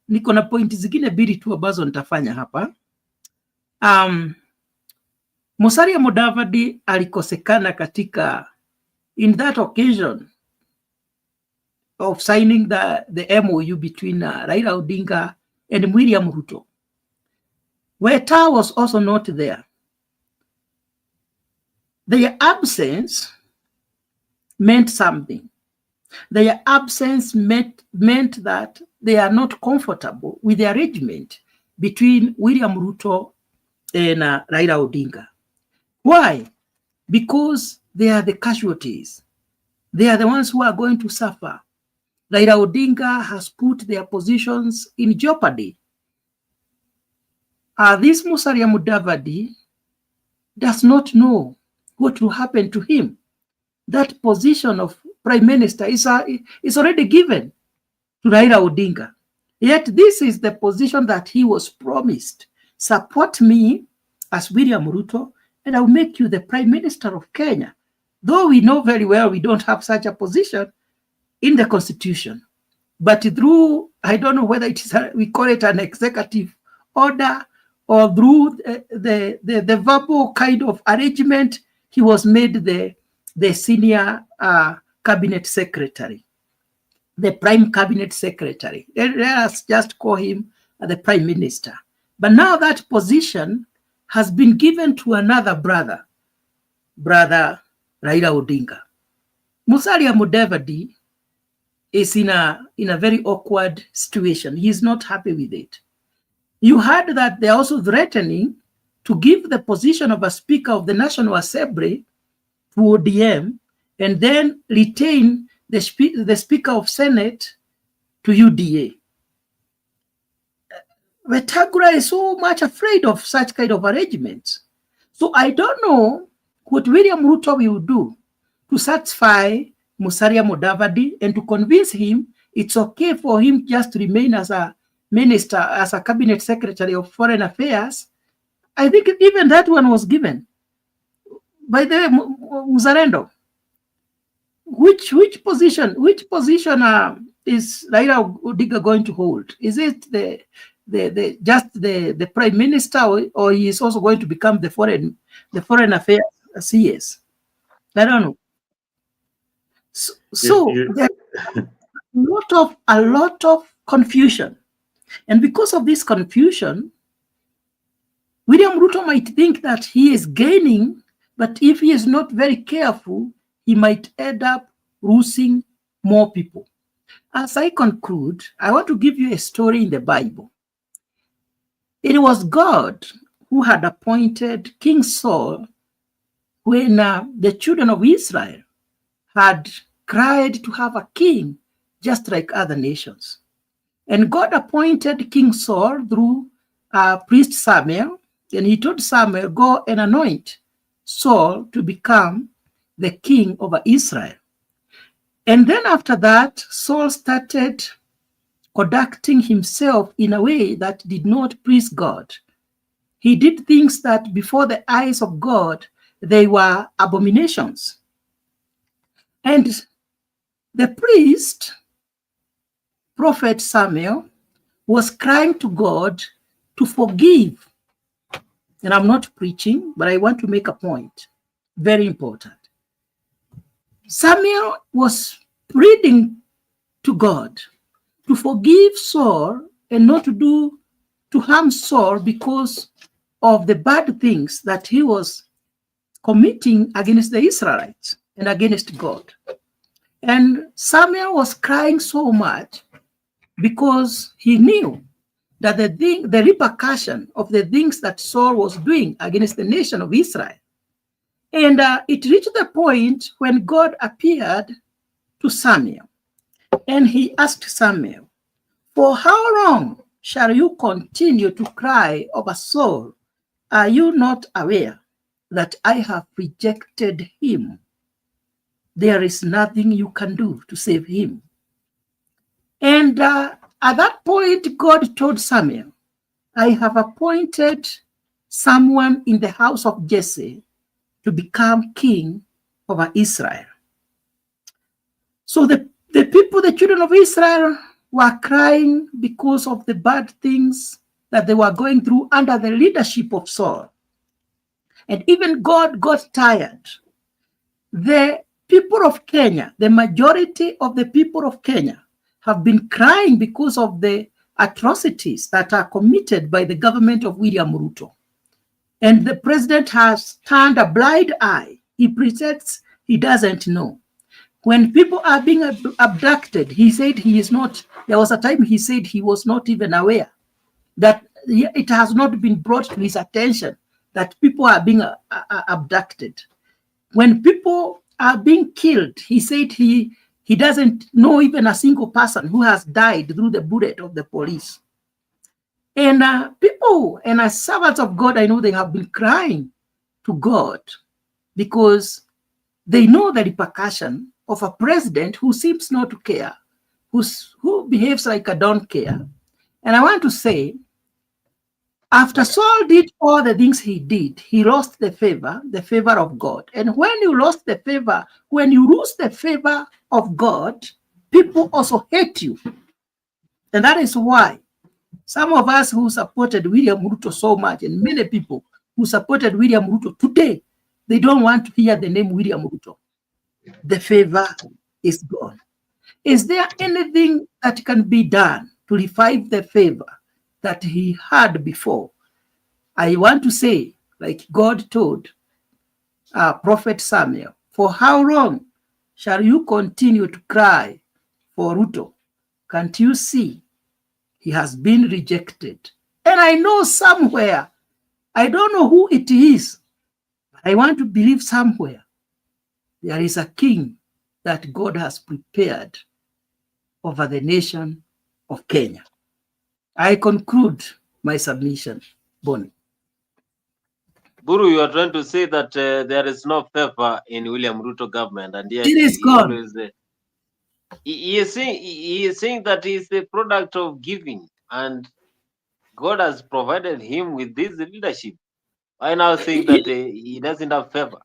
niko na pointi zingine mbili tu ambazo nitafanya hapa. Musalia Mudavadi alikosekana katika in that occasion of signing the MOU between Raila Odinga and William Ruto. Weta was also not there. Their absence meant something. Their absence meant that they are not comfortable with the arrangement between William Ruto and Raila Odinga. Why? Because they are the casualties. They are the ones who are going to suffer. Raila Odinga has put their positions in jeopardy. This Musalia Mudavadi does not know what will happen to him. That position of Prime Minister is already given to Raila Odinga. Yet this is the position that he was promised. Support me as William Ruto, and I'll make you the Prime Minister of Kenya. Though we know very well we don't have such a position in the Constitution. But through, I don't know whether it is we call it an executive order or through the verbal kind of arrangement, he was made the senior cabinet secretary, the prime cabinet secretary. Let us just call him the Prime Minister. But now that position has been given to another brother Raila Odinga. Musalia Mudavadi is in a very awkward situation. He is not happy with it. You heard that they're also threatening to give the position of a Speaker of the National Assembly to ODM and then retain the Speaker of Senate to UDA. Wetangula is so much afraid of such kind of arrangements. So I don't know what William Ruto will do to satisfy Musalia Mudavadi and to convince him it's okay for him just to remain as a minister, as a cabinet secretary of foreign affairs. I think even that one was given. By the way, Muzalendo, which position is Raila Odinga going to hold? Is it the Prime Minister, or he is also going to become the foreign affairs CS? I don't know. So there's a lot of confusion, and because of this confusion, William Ruto might think that he is gaining, but if he is not very careful, he might end up losing more people. As I conclude, I want to give you a story in the Bible. It was God who had appointed King Saul when the children of Israel had cried to have a king just like other nations. And God appointed King Saul through priest Samuel, and he told Samuel, go and anoint Saul to become the king over Israel. And then after that, Saul started conducting himself in a way that did not please God. He did things that before the eyes of God, they were abominations. And the priest, Prophet Samuel, was crying to God to forgive. And I'm not preaching, but I want to make a point. Very important. Samuel was pleading to God to forgive Saul and not to harm Saul because of the bad things that he was committing against the Israelites and against God. And Samuel was crying so much because he knew that the repercussion of the things that Saul was doing against the nation of Israel. And it reached the point when God appeared to Samuel, and he asked Samuel, for how long shall you continue to cry over Saul? Are you not aware that I have rejected him? There is nothing you can do to save him. And at that point, God told Samuel, I have appointed someone in the house of Jesse to become king over Israel. So the people, the children of Israel, were crying because of the bad things that they were going through under the leadership of Saul. And even God got tired. The people of Kenya, the majority of the people of Kenya have been crying because of the atrocities that are committed by the government of William Ruto. And the president has turned a blind eye. He pretends he doesn't know. When people are being abducted, he said he is not, there was a time he said he was not even aware that it has not been brought to his attention that people are being abducted. When people are being killed, he said he doesn't know even a single person who has died through the bullet of the police. And people and as servants of God, I know they have been crying to God because they know the repercussion of a president who seems not to care, who behaves like a don't care. And I want to say, after Saul did all the things he did, he lost the favor of God. And when you lost the favor, when you lose the favor of God, people also hate you. And that is why some of us who supported William Ruto so much, and many people who supported William Ruto today, they don't want to hear the name William Ruto. The favor is gone. Is there anything that can be done to revive the favor that he had before? I want to say, like God told Prophet Samuel, for how long shall you continue to cry for Ruto? Can't you see he has been rejected? And I know somewhere, I don't know who it is, but I want to believe somewhere there is a king that God has prepared over the nation of Kenya. I conclude my submission, Bonnie. Buru, you are trying to say that there is no favor in William Ruto government, and yet It is gone. Always, he is saying that he is the product of giving, and God has provided him with this leadership. I now think that he doesn't have favor.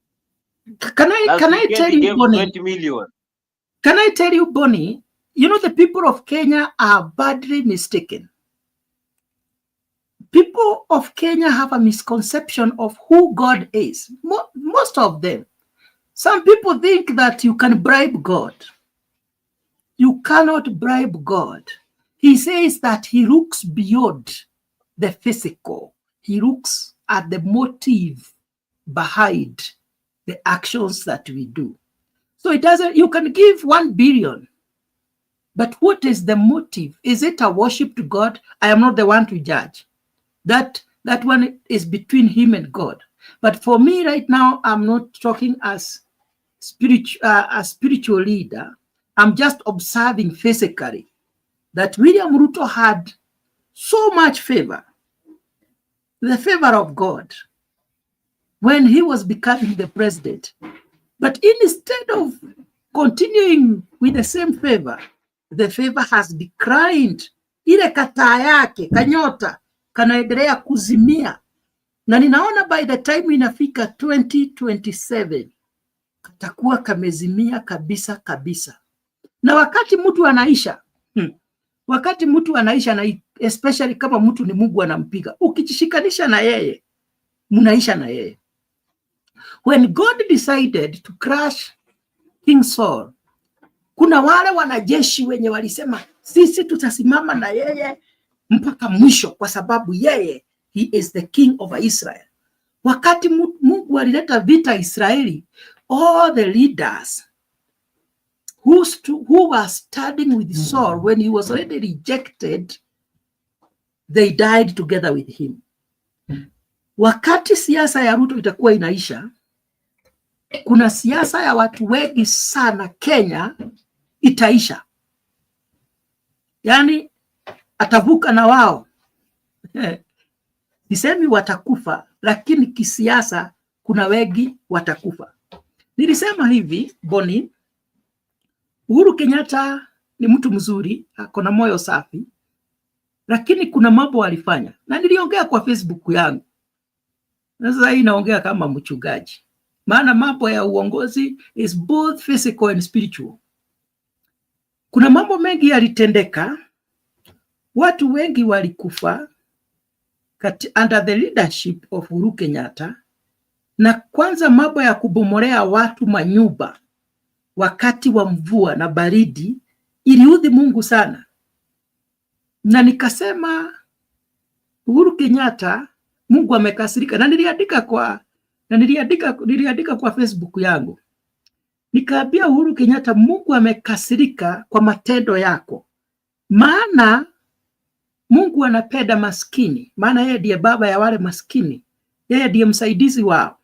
Can I tell you, Bonnie? 20 million. Can I tell you, Bonnie? You know, the people of Kenya are badly mistaken. People of Kenya have a misconception of who God is. Most of them. Some people think that you can bribe God. You cannot bribe God. He says that he looks beyond the physical. He looks at the motive behind the actions that we do. So it doesn't, you can give 1 billion, but what is the motive? Is it a worship to God? I am not the one to judge. That one is between him and God. But for me right now, I'm not talking as a spiritual leader. I'm just observing physically that William Ruto had so much favor, the favor of God, when he was becoming the president. But instead of continuing with the same favor, the favor has declined. Ile kataa yake, kanyota, kanaendelea kuzimia. Na ninaona by the time inafika 2027, katakuwa kamezimia kabisa kabisa. Na wakati mtu anaisha, na especially kama mtu ni Mungu anampiga, ukijishikanisha na yeye, munaisha na yeye. When God decided to crush King Saul, kuna wale wanajeshi wenye walisema sisi tutasimama na yeye mpaka mwisho kwa sababu yeye, he is the king of Israel. Wakati Mungu alileta vita Israeli, all the leaders who were standing with Saul when he was already rejected, they died together with him. Wakati siasa ya Ruto itakuwa inaisha, kuna siasa ya watu wengi sana Kenya itaisha. Yani atavuka na wao. Nisemi watakufa, lakini kisiasa kuna wengi watakufa. Nilisema hivi, Bonnie, Uhuru Kenyatta ni mtu mzuri, akona moyo safi, lakini kuna mambo alifanya. Na niliongea kwa Facebook yangu. Sasa hii naongea kama mchungaji. Maana mambo ya uongozi is both physical and spiritual. Kuna mambo mengi yalitendeka watu wengi walikufa under the leadership of Uhuru Kenyatta, na kwanza mambo ya kubomolea watu manyumba wakati wa mvua na baridi iliudhi Mungu sana. Na nikasema Uhuru Kenyatta, Mungu amekasirika. Na niliandika kwa Facebook yangu. Nikaambia Uhuru Kenyatta, Mungu amekasirika kwa matendo yako. Maana Mungu anapenda maskini. Maana yeye ndiye baba ya wale maskini. Yeye ndiye msaidizi wao.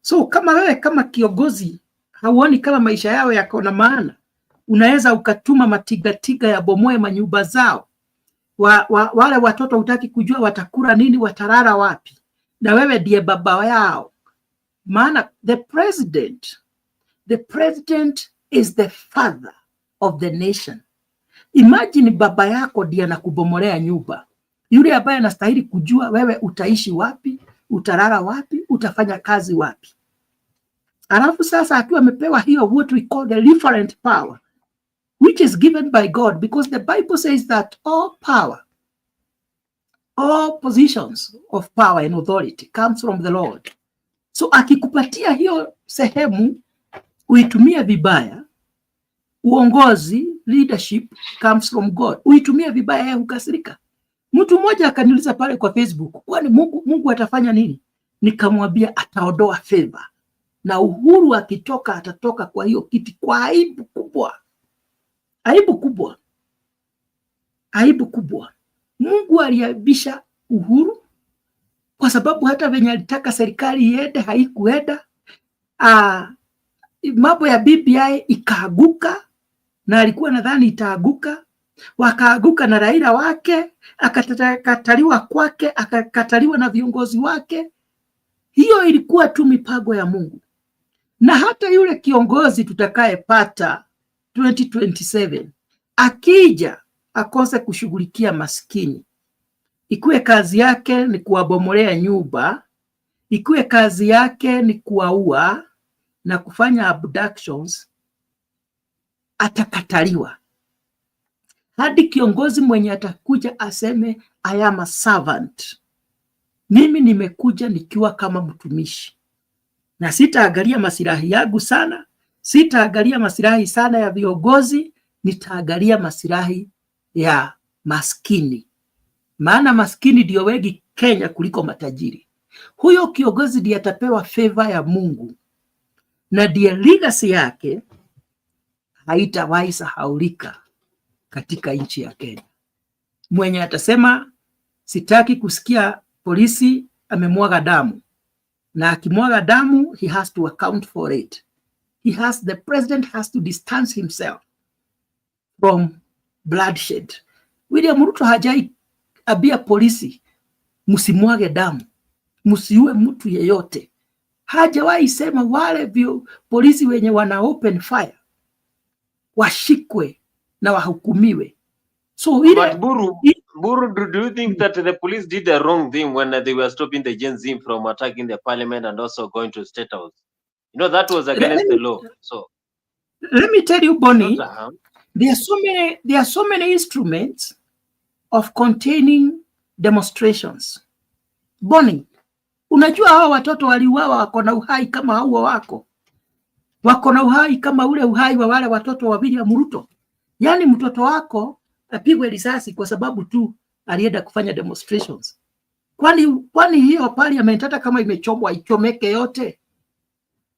So kama wewe kama kiongozi hauoni kama maisha yao yako na maana, unaweza ukatuma matigatiga ya bomoe manyumba zao. Wale watoto hutaki kujua watakula nini, watarara wapi, na wewe ndiye baba yao. Maana the president is the father of the nation. Imagine baba yako ndiye anakubomolea nyumba, yule ambaye anastahili kujua wewe utaishi wapi, utarara wapi, utafanya kazi wapi. Alafu sasa akiwa amepewa hiyo what we call the referent power, which is given by God, because the Bible says that all power, all positions of power and authority comes from the Lord. So akikupatia hiyo sehemu uitumie vibaya, uongozi, leadership comes from God. Uitumie vibaya, yeye hukasirika. Mtu mmoja akaniuliza pale kwa Facebook, kwani Mungu atafanya nini? Nikamwambia ataondoa favor. Na Uhuru akitoka atatoka kwa hiyo kiti kwa aibu kubwa. Aibu kubwa. Aibu kubwa. Mungu aliaibisha Uhuru kwa sababu hata venye alitaka serikali iende haikuenda. Mambo ya BBI ikaaguka, na alikuwa nadhani itaaguka. Wakaaguka na Raila wake, akakataliwa kwake, akakataliwa na viongozi wake. Hiyo ilikuwa tu mipango ya Mungu. Na hata yule kiongozi tutakayepata 2027 akija akose kushughulikia maskini, ikuwe kazi yake ni kuwabomolea nyumba, ikuwe kazi yake ni kuwaua na kufanya abductions, atakataliwa. Hadi kiongozi mwenye atakuja aseme I am a servant, mimi nimekuja nikiwa kama mtumishi, na sitaangalia masilahi yangu sana, sitaangalia masilahi sana ya viongozi, nitaangalia masilahi ya maskini. Maana maskini ndio wengi Kenya kuliko matajiri. Huyo kiongozi ndiye atapewa favor ya Mungu, na ndiye legacy yake haitawahi sahaulika katika nchi ya Kenya. Mwenye atasema sitaki kusikia polisi amemwaga damu, na akimwaga damu he has to account for it. The president has to distance himself from bloodshed. William Ruto hajai abia polisi msimwage damu, msiue mtu yeyote. Hajawahi sema wale polisi wenye wana open fire washikwe na wahukumiwe. So but Buru, do you think that the police did the wrong thing when they were stopping the Gen Z from attacking the parliament and also going to State House? You know, that was against the law. So let me tell you, Bonnie, there are so many instruments of containing demonstrations. Bonnie, unajua hawa watoto waliuawa wako na uhai kama hao wako. Wako na uhai kama ule uhai wa wale watoto wa William Ruto. Yaani mtoto wako apigwe risasi kwa sababu tu alienda kufanya demonstrations. Kwani hiyo parliament hata kama imechomwa ichomeke yote,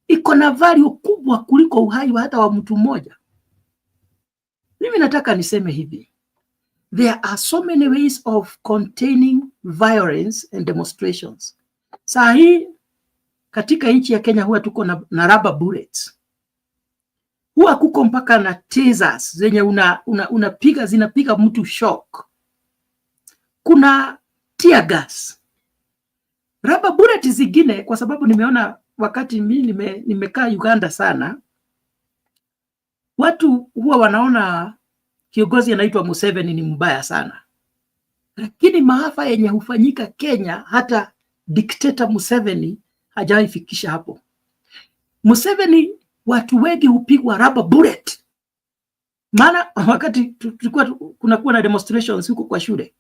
iko na value kubwa kuliko uhai wa hata wa mtu mmoja. Mimi nataka niseme hivi. There are so many ways of containing violence and demonstrations. Saa hii katika nchi ya Kenya huwa tuko na rubber bullets. Huwa kuko mpaka na tasers zenye unapiga zinapiga mtu shock. Kuna tear gas. Rubber bullet zingine, kwa sababu nimeona wakati mimi nimekaa Uganda sana, watu huwa wanaona kiongozi anaitwa Museveni ni mbaya sana. Lakini maafa yenye hufanyika Kenya, hata dictator Museveni hajawahi fikisha hapo. Museveni watu wengi hupigwa rubber bullet Maana wakati tulikuwa kunakuwa na demonstrations huko kwa shule,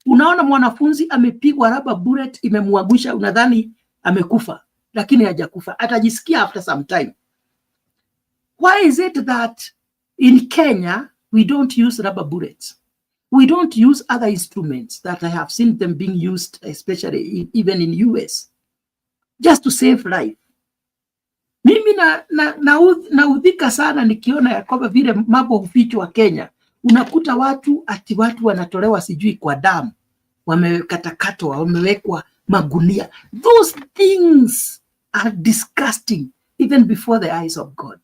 unaona mwanafunzi amepigwa rubber bullet imemwagusha, unadhani amekufa, lakini hajakufa, atajisikia after some time. Why is it that in Kenya we don't use rubber bullets? We don't use other instruments that I have seen them being used, especially even in US, just to save life. Mimi naudhika sana nikiona ya kwamba vile mambo hufichwa Kenya. Unakuta watu wanatolewa sijui kwa damu, wamekatakatwa, wamewekwa magunia. Those things are disgusting even before the eyes of God.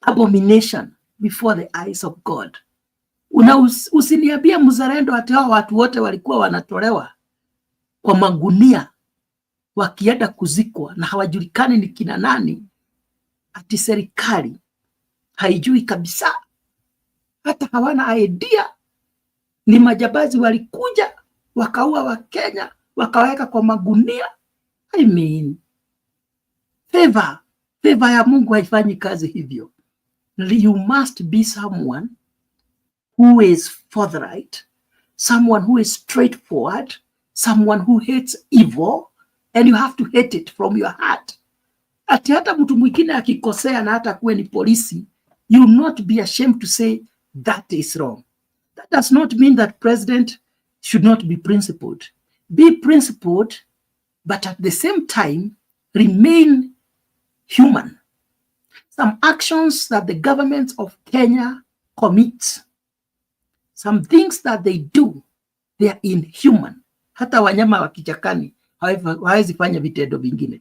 Abomination before the eyes of God. Usiniambia mzalendo ati hao watu wote walikuwa wanatolewa kwa magunia wakienda kuzikwa na hawajulikani ni kina nani, ati serikali haijui kabisa, hata hawana idea. Ni majambazi walikuja wakaua wa Kenya wakaweka kwa magunia. I mean, favor ya Mungu haifanyi kazi hivyo. You must be someone who is forthright, someone who is straightforward, someone who hates evil, and you have to hate it from your heart. Ati hata mtu mwingine akikosea na hata kuwe ni polisi, you will not be ashamed to say that is wrong. That does not mean that president should not be principled. Be principled, but at the same time, remain human. Some actions that the government of Kenya commits, some things that they do, they are inhuman. Hata wanyama wa kichakani hawezi fanya vitendo vingine.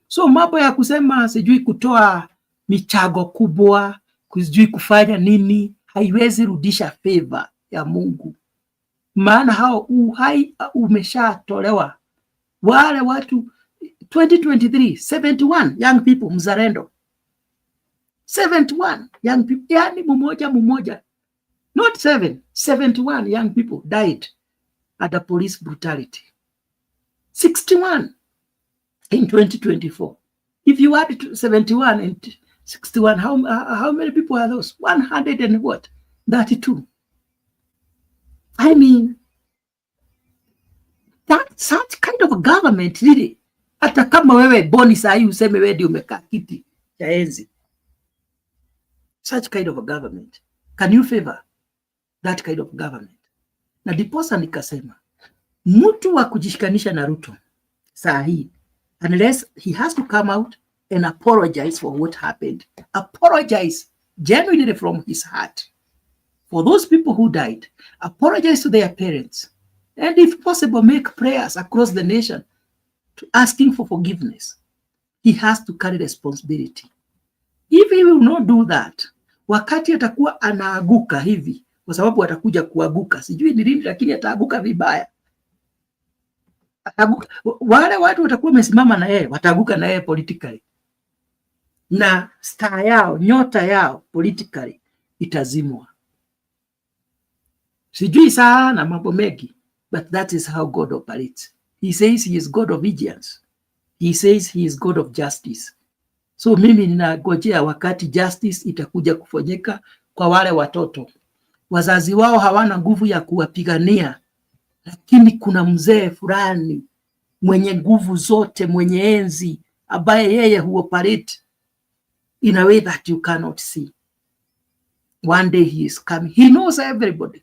So mambo ya kusema sijui kutoa michago kubwa, sijui kufanya nini, haiwezi rudisha favor ya Mungu. Maana hao uhai umeshatolewa. Wale watu 2023 71 young people mzalendo, 71 young people, yani mmoja, not 71 young people died at a police brutality. 61 in 2024. If you add 71 and 61, how many people are those? 100 and what? 32. I mean, that such kind of a government really. Hata kama wewe boni sahi useme wewe ndio umekaa kiti cha enzi. Such kind of a government. Can you favor that kind of government? Na diposa nikasema, mtu wa kujishikanisha na Ruto sahi, unless he has to come out and apologize for what happened. Apologize genuinely from his heart for those people who died. Apologize to their parents. And if possible, make prayers across the nation to asking for forgiveness. He has to carry responsibility. If he will not do that, wakati atakuwa anaaguka hivi, kwa sababu atakuja kuaguka, sijui ni lini, lakini ataaguka vibaya. Wale watu watakuwa wamesimama na yeye, wataaguka na yeye politically. Na star yao, nyota yao politically itazimwa. Sijui sana mambo mengi, but that is how God operates. He says he is God of vengeance. He says he is God of justice. So mimi ninagojea wakati justice itakuja kufanyika kwa wale watoto. Wazazi wao hawana nguvu ya kuwapigania, lakini kuna mzee fulani mwenye nguvu zote, mwenye enzi, ambaye yeye huoperate in a way that you cannot see. One day he is coming. He knows everybody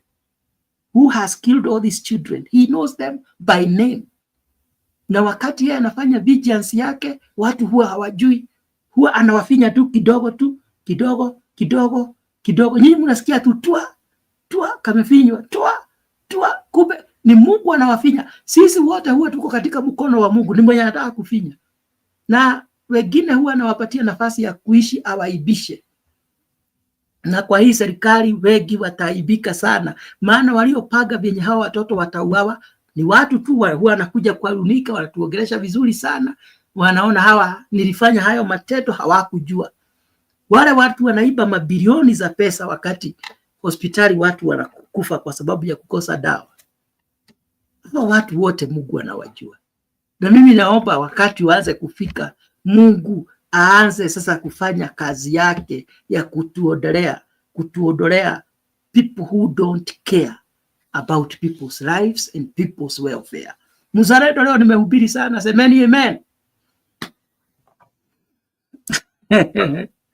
who has killed all these children. He knows them by name. Na wakati yeye anafanya vigilance yake, watu huwa hawajui, huwa anawafinya tu kidogo. Nyinyi mnasikia tu tua kamefinywa, tua, kumbe ni Mungu anawafinya. Sisi wote huwa tuko katika mkono wa Mungu, ni mwenye anataka kufinya. Na wengine huwa anawapatia nafasi ya kuishi awaibishe. Na kwa hii serikali wengi wataibika sana, maana waliopaga vyenye hawa watoto watauawa ni watu tu huwa wanakuja kwa runika, wanatuongelesha vizuri sana, wanaona hawa nilifanya hayo matendo, hawakujua. Wale watu wanaiba mabilioni za pesa, wakati hospitali watu wanakufa kwa sababu ya kukosa dawa. Hawa watu wote Mungu anawajua. Na mimi naomba wakati waanze kufika, Mungu aanze sasa kufanya kazi yake ya kutuondelea kutuondolea people who don't care about people's lives and people's welfare. Mzalendo leo nimehubiri sana, semeni amen.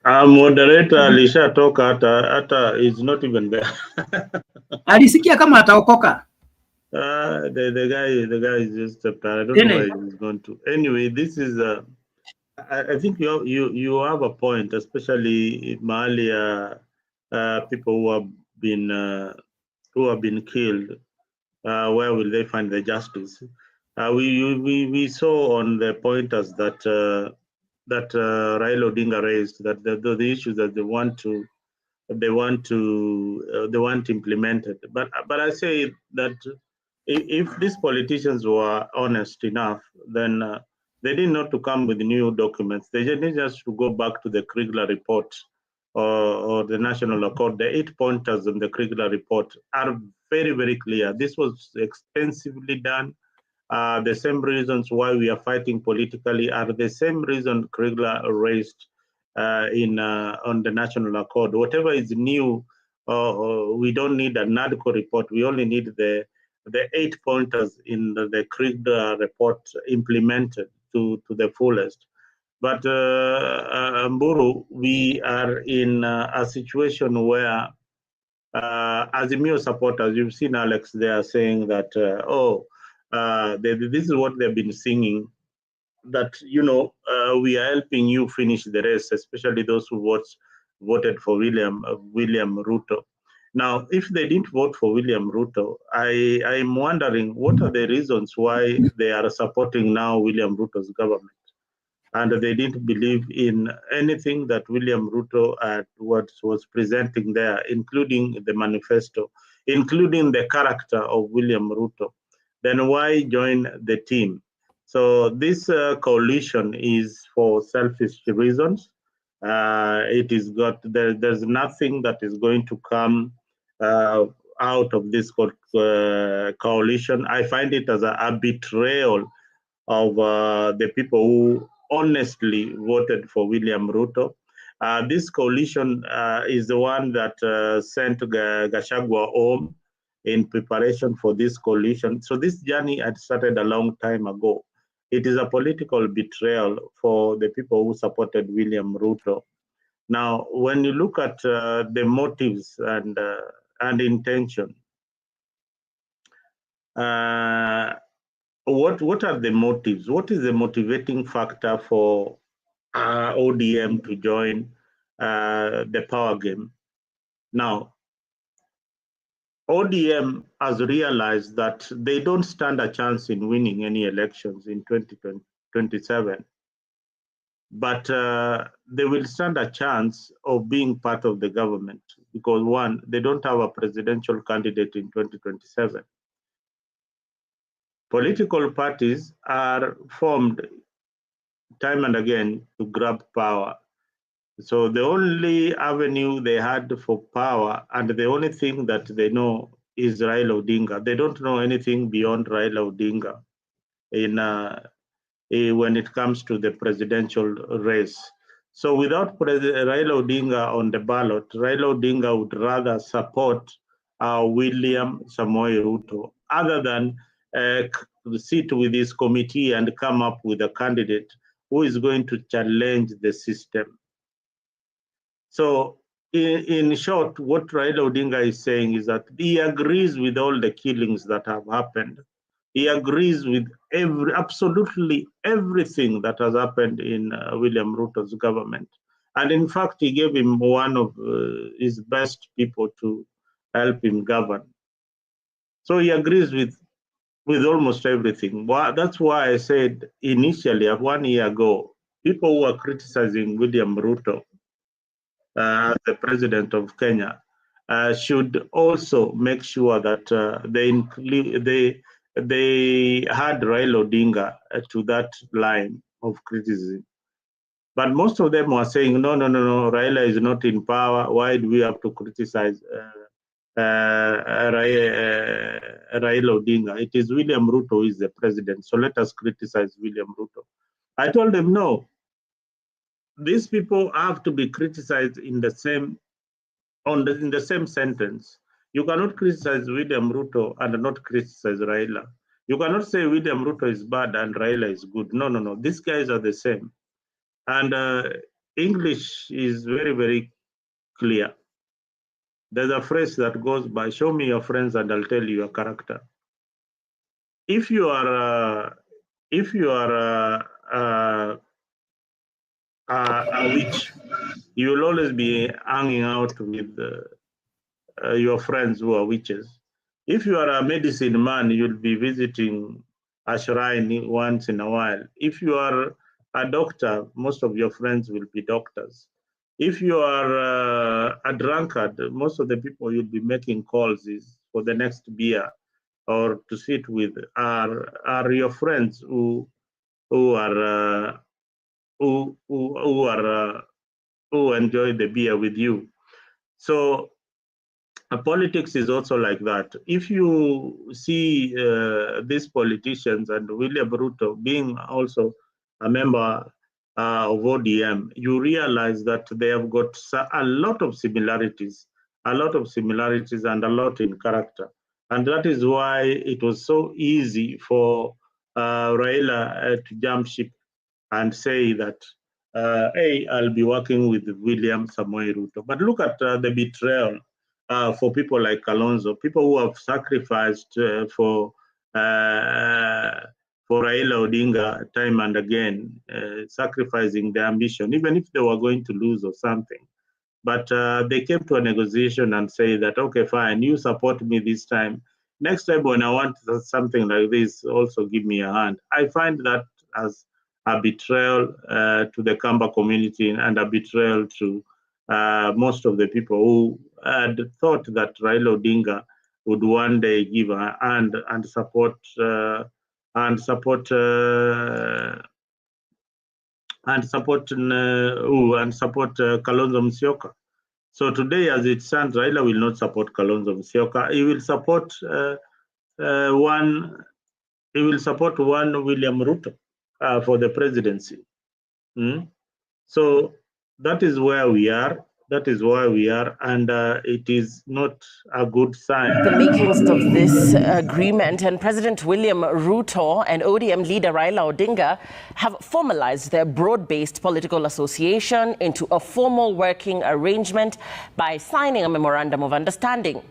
Moderator alishatoka hata is not even there. Alisikia kama ataokoka. The guy is just I don't know where he's going to. Anyway, this is I think you have a point, especially Mali people who have been killed. Where will they find the justice? We saw on the pointers that Raila Odinga raised, that the issues that they want implemented. But I say that if these politicians were honest enough, then they didn't need to come with new documents. They just to go back to the Kriegler report or the National Accord. The 8 pointers in the Kriegler report are very, very clear. This was extensively done. The same reasons why we are fighting politically are the same reason Kriegler raised on the National Accord. Whatever is new, we don't need a NADCO report. We only need the 8 pointers in the Kriegler report implemented to the fullest. But Mburu, we are in a situation where as Azimio supporters, you've seen Alex there saying that, this is what they've been singing, that, we are helping you finish the race, especially those who voted for William Ruto. Now, if they didn't vote for William Ruto, I'm wondering what are the reasons why they are supporting now William Ruto's government. And they didn't believe in anything that William Ruto was presenting there, including the manifesto, including the character of William Ruto. Then why join the team? So this coalition is for selfish reasons. There's nothing that is going to come out of this coalition. I find it as a betrayal of the people who honestly voted for William Ruto. This coalition is the one that sent Gachagua home in preparation for this coalition. So this journey had started a long time ago. It is a political betrayal for the people who supported William Ruto. Now, when you look at the motives and intention, what are the motives? What is the motivating factor for ODM to join the power game? Now, ODM has realized that they don't stand a chance in winning any elections in 2027, but they will stand a chance of being part of the government because, one, they don't have a presidential candidate in 2027. Political parties are formed time and again to grab power. So the only avenue they had for power and the only thing that they know is Raila Odinga. They don't know anything beyond Raila Odinga when it comes to the presidential race. So without Raila Odinga on the ballot, Raila Odinga would rather support William Samoei Ruto other than sit with his committee and come up with a candidate who is going to challenge the system. So in short, what Raila Odinga is saying is that he agrees with all the killings that have happened. He agrees with absolutely everything that has happened in William Ruto's government. And in fact, he gave him one of his best people to help him govern. So he agrees with almost everything. That's why I said initially, 1 year ago, people who are criticizing William Ruto as the president of Kenya should also make sure that they had Raila Odinga to that line of criticism. But most of them were saying, no, Raila is not in power. Why do we have to criticize Raila Odinga? It is William Ruto who is the president, so let us criticize William Ruto. I told them, no, these people have to be criticized in the same in the same sentence. You cannot criticize William Ruto and not criticize Raila. You cannot say William Ruto is bad and Raila is good. No, no, no. These guys are the same. And English is very, very clear. There's a phrase that goes by, show me your friends and I'll tell you your character. If you are a witch, you will always be hanging out with your friends who are witches. If you are a medicine man, you'll be visiting a shrine once in a while. If you are a doctor, most of your friends will be doctors. If you are a drunkard, most of the people you'll be making calls is for the next beer or to sit with are your friends who enjoy the beer with you. So politics is also like that. If you see these politicians and William Ruto being also a member of ODM, you realize that they have got a lot of similarities and a lot in character. And that is why it was so easy for Raila to jump ship and say that, hey, I'll be working with William Samoei Ruto. But look at the betrayal for people like Kalonzo, people who have sacrificed for Raila Odinga time and again, sacrificing their ambition, even if they were going to lose or something. But they came to a negotiation and say that, okay, fine, you support me this time. Next time when I want something like this, also give me a hand. I find that as a betrayal to the Kamba community and a betrayal to most of the people who had thought that Raila Odinga would one day give a hand and support Kalonzo Musyoka. So today, as it stands, Raila will not support Kalonzo Musyoka. He will support one William Ruto for the presidency. So that is where we are. And it is not a good sign. The makings of this agreement, and President William Ruto and ODM leader Raila Odinga have formalized their broad-based political association into a formal working arrangement by signing a memorandum of understanding.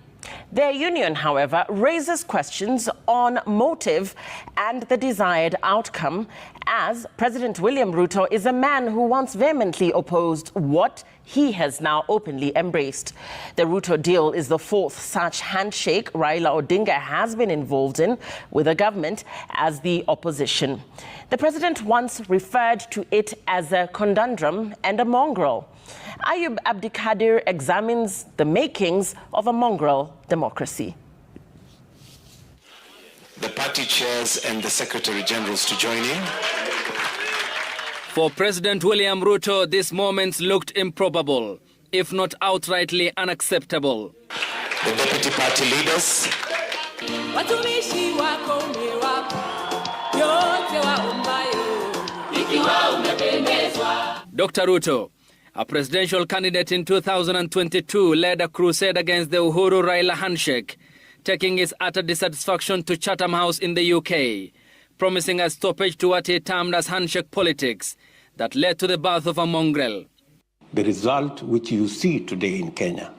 Their union, however, raises questions on motive and the desired outcome, as President William Ruto is a man who once vehemently opposed what he has now openly embraced. The Ruto deal is the fourth such handshake Raila Odinga has been involved in with the government as the opposition. The president once referred to it as a conundrum and a mongrel. Ayub Abdikadir examines the makings of a mongrel democracy. The party chairs and the secretary generals to join in. For President William Ruto, this moment looked improbable, if not outrightly unacceptable. The deputy party leaders. Dr Ruto, a presidential candidate in 2022, led a crusade against the Uhuru Raila handshake, taking his utter dissatisfaction to Chatham House in the UK, promising a stoppage to what he termed as handshake politics that led to the birth of a mongrel. The result which you see today in Kenya,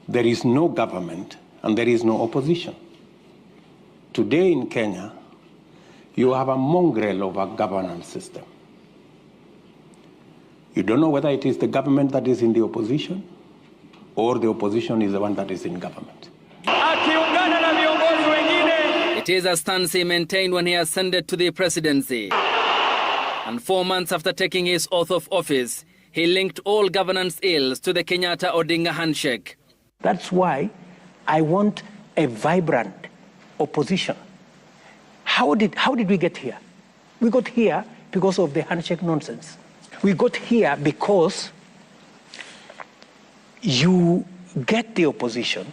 there is no government and there is no opposition. Today in Kenya, you have a mongrel of a governance system. You don't know whether it is the government that is in the opposition or the opposition is the one that is in government. It is a stance he maintained when he ascended to the presidency. And 4 months after taking his oath of office, he linked all governance ills to the Kenyatta-Odinga handshake. That's why I want a vibrant opposition. How did we get here? We got here because of the handshake nonsense. We got here because you get the opposition,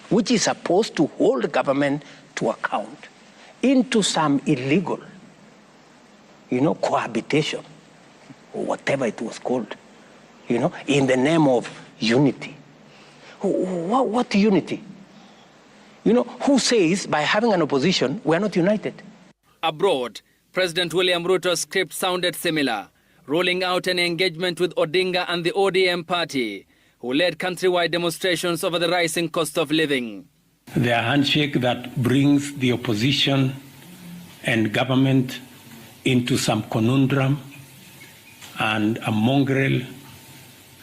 which is supposed to hold the government to account, into some illegal, cohabitation, or whatever it was called. in the name of unity. What unity? Who says by having an opposition, we're not united? Abroad, President William Ruto's script sounded similar, rolling out an engagement with Odinga and the ODM party, who led countrywide demonstrations over the rising cost of living. The handshake that brings the opposition and government into some conundrum and a mongrel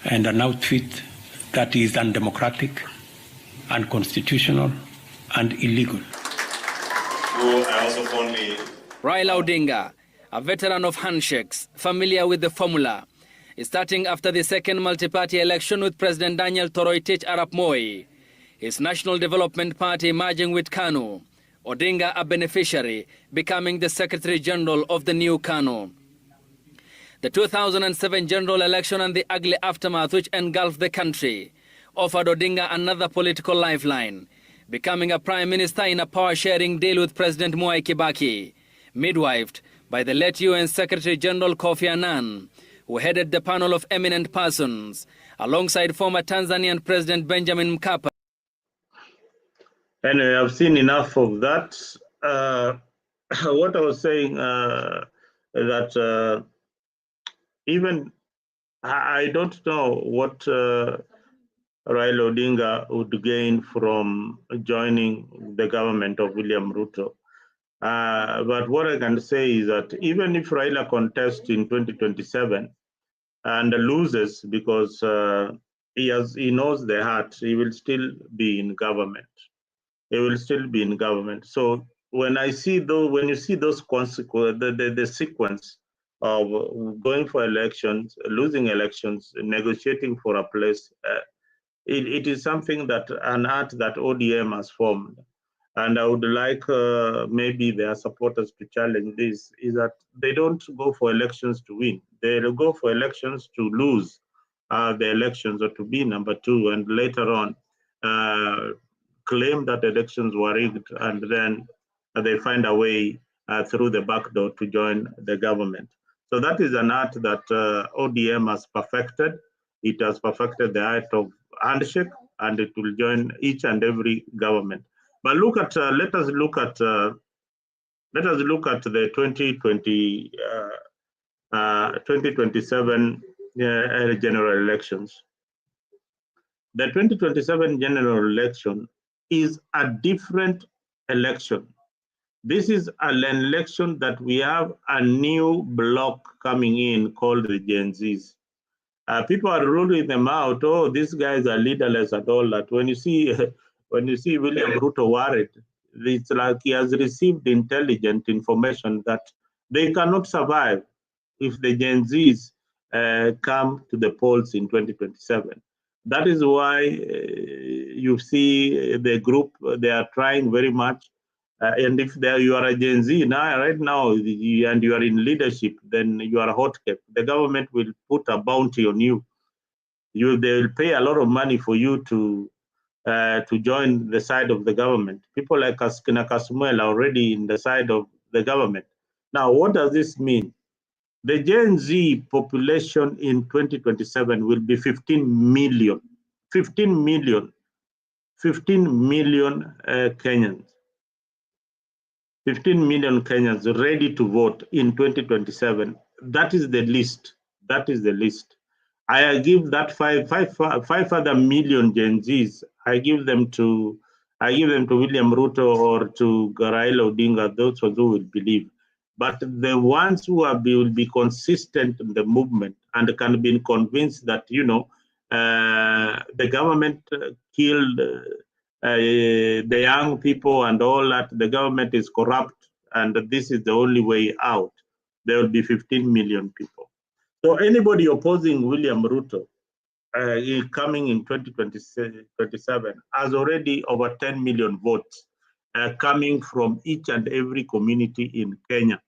and an outfit that is undemocratic, unconstitutional, and illegal. Raila Odinga, a veteran of handshakes, familiar with the formula, is starting after the second multi-party election with President Daniel Toroitich Arap Moi, his National Development Party merging with KANU, Odinga a beneficiary, becoming the Secretary General of the new KANU. The 2007 general election and the ugly aftermath which engulfed the country offered Odinga another political lifeline, becoming a Prime Minister in a power-sharing deal with President Mwai Kibaki, midwifed by the late UN Secretary General Kofi Annan, who headed the panel of eminent persons, alongside former Tanzanian President Benjamin Mkapa. Anyway, I've seen enough of that. What I was saying, that even I don't know what Raila Odinga would gain from joining the government of William Ruto. But what I can say is that even if Raila contests in 2027 and loses because he knows the heart, he will still be in government. He will still be in government. So when you see those consequences, the sequence of going for elections, losing elections, negotiating for a place, it is something that an art that ODM has formed. And I would like maybe their supporters to challenge this, is that they don't go for elections to win. They go for elections to lose the elections or to be number two, and later on claim that elections were rigged, and then they find a way through the back door to join the government. So that is an art that ODM has perfected. It has perfected the art of handshake, and it will join each and every government. But look at let us look at the 2027 general elections. The 2027 general election is a different election. This is an election that we have a new bloc coming in called the Gen Zs. People are ruling them out. Oh, these guys are leaderless and all that. When you see William Ruto worried, it's like he has received intelligent information that they cannot survive if the Gen Zs come to the polls in 2027. That is why you see the group, they are trying very much. And if you are a Gen Z now, right now, and you are in leadership, then you are hot kept. The government will put a bounty on you. They will pay a lot of money for you to join the side of the government. People like Kina Kasmuel are already in the side of the government. Now, what does this mean? The Gen Z population in 2027 will be 15 million. 15 million Kenyans. 15 million Kenyans ready to vote in 2027. That is the list. That is the list. I give that five other million Gen Zs. I give them to William Ruto or to Raila Odinga. Those who will believe. But the ones who will be consistent in the movement and can be convinced that the government killed the young people and all that, the government is corrupt, and this is the only way out. There will be 15 million people. So anybody opposing William Ruto coming in 2027 has already over 10 million votes coming from each and every community in Kenya.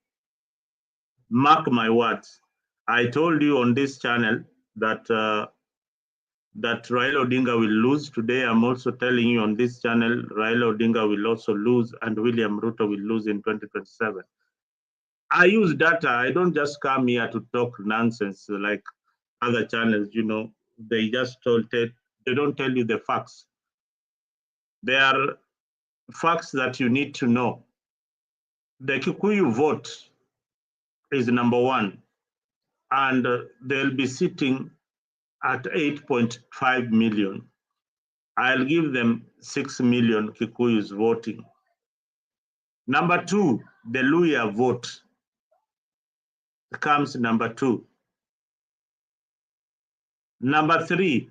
Mark my words. I told you on this channel that Raila Odinga will lose. Today, I'm also telling you on this channel, Raila Odinga will also lose and William Ruto will lose in 2027. I use data. I don't just come here to talk nonsense like other channels, they just they don't tell you the facts. There are facts that you need to know. The Kikuyu vote is number one, and they'll be sitting at 8.5 million. I'll give them 6 million Kikuyus voting. Number two, the Luhya vote comes number two. Number three,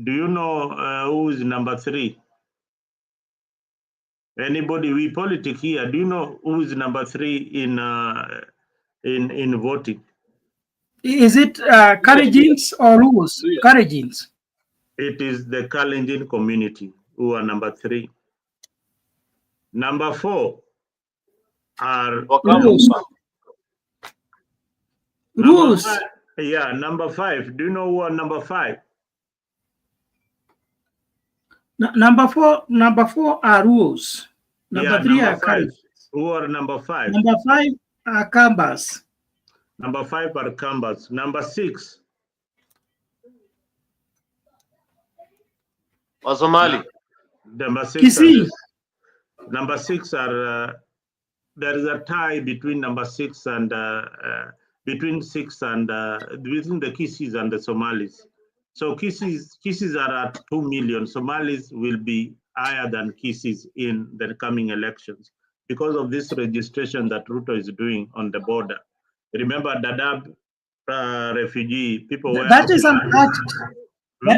do you know who is number three? Anybody, we politic here, do you know who is number three in voting? Is it Kalenjins or Luos? Kalenjins. It is the Kalenjin community who are number three. Number four are Luos. Number five. Do you know who are number five? Number four are Luos. Number three are five. Who are number five? Number five are Kambas. Number five are Kambas. Number six. Somali. Number six. Number six are. There is a tie between number six and between the Kisis and the Somalis. So Kisis are at 2 million. Somalis will be higher than Kisis in the coming elections because of this registration that Ruto is doing on the border. Remember Dadaab refugee people were. That is an act.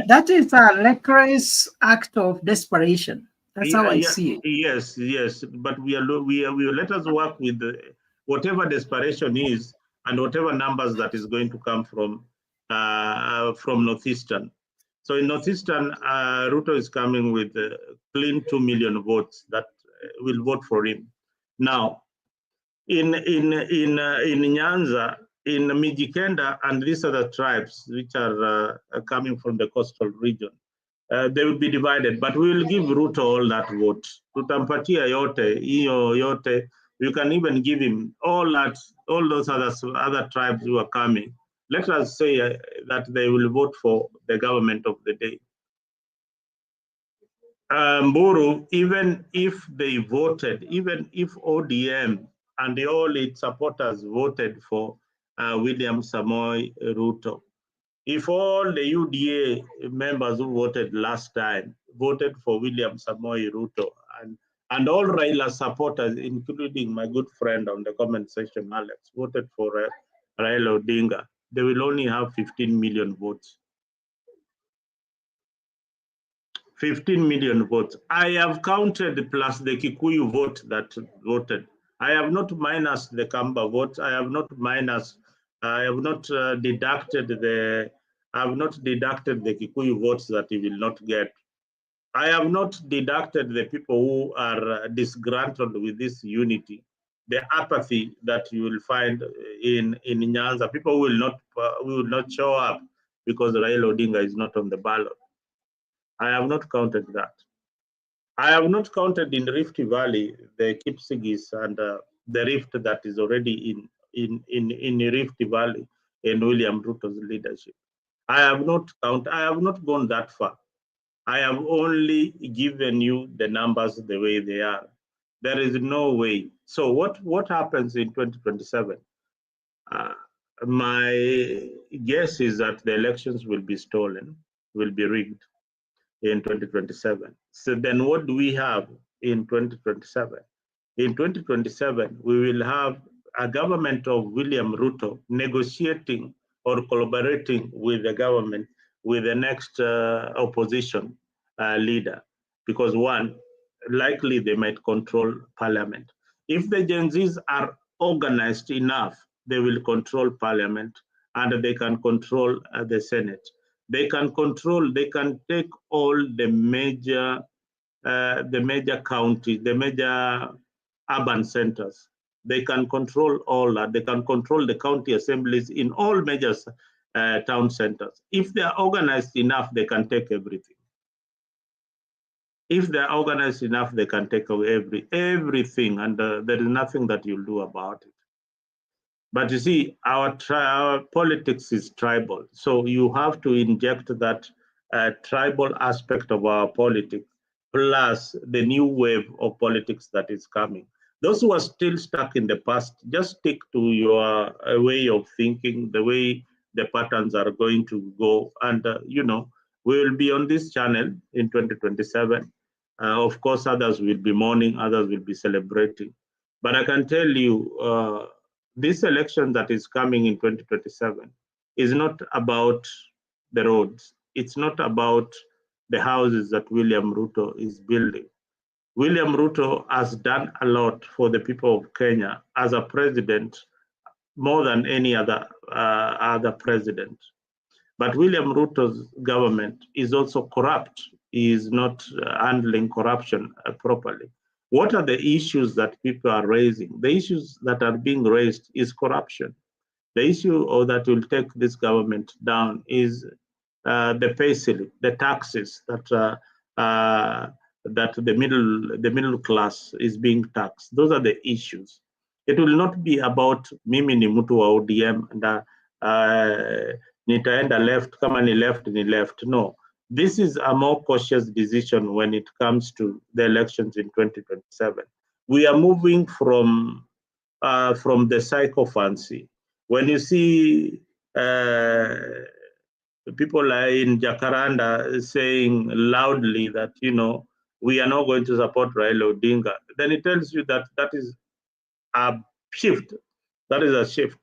That is a reckless act of desperation. That's how I see it. Yes, but we let us work with whatever desperation is and whatever numbers that is going to come from Northeastern. So in Northeastern, Ruto is coming with clean 2 million votes that will vote for him. Now, in Nyanza, in Mijikenda, and these other tribes which are coming from the coastal region, they will be divided, but we will give Ruto all that vote. Tutampatia yote, iyo yote. You can even give him all those other tribes who are coming. Let us say that they will vote for the government of the day. Mburu, even if they voted, even if ODM and all its supporters voted for William Samoei Ruto, if all the UDA members who voted last time voted for William Samoei Ruto and all Raila supporters, including my good friend on the comment section, Alex, voted for Raila Odinga, they will only have 15 million votes. 15 million votes. I have counted plus the Kikuyu vote that voted. I have not minus the Kamba votes. I have not deducted the Kikuyu votes that he will not get. I have not deducted the people who are disgruntled with this unity, the apathy that you will find in Nyanza. People will not show up because Raila Odinga is not on the ballot. I have not counted that. I have not counted in Rift Valley the Kipsigis and the rift that is already in Rift Valley in William Ruto's leadership. I have not gone that far. I have only given you the numbers the way they are. There is no way. So what happens in 2027? My guess is that the elections will be stolen, will be rigged in 2027. So then what do we have in 2027? In 2027, we will have a government of William Ruto negotiating or collaborating with the government, with the next opposition leader, because one, likely they might control parliament. If the Gen Zs are organized enough, they will control parliament and they can control the Senate. They can take all the major counties, the major urban centers. They can control all that. They can control the county assemblies in all major town centers. If they are organized enough, they can take everything. If they are organized enough, they can take away everything, and there is nothing that you'll do about it. But you see, our politics is tribal. So you have to inject that tribal aspect of our politics, plus the new wave of politics that is coming. Those who are still stuck in the past, just stick to your way of thinking, the way the patterns are going to go. And, we will be on this channel in 2027. Of course, others will be mourning, others will be celebrating. But I can tell you, this election that is coming in 2027 is not about the roads. It's not about the houses that William Ruto is building. William Ruto has done a lot for the people of Kenya as a president, more than any other president. But William Ruto's government is also corrupt. He is not handling corruption properly. What are the issues that people are raising? The issues that are being raised is corruption. The issue that will take this government down is the pay slip, the taxes that the middle class is being taxed. Those are the issues. It will not be about mimi ni mtu wa ODM na nitaenda left kama ni left. No, this is a more cautious decision when it comes to the elections in 2027. We are moving from the sycophancy. When you see people in Jacaranda saying loudly that, we are not going to support Raila Odinga, then it tells you that that is a shift. That is a shift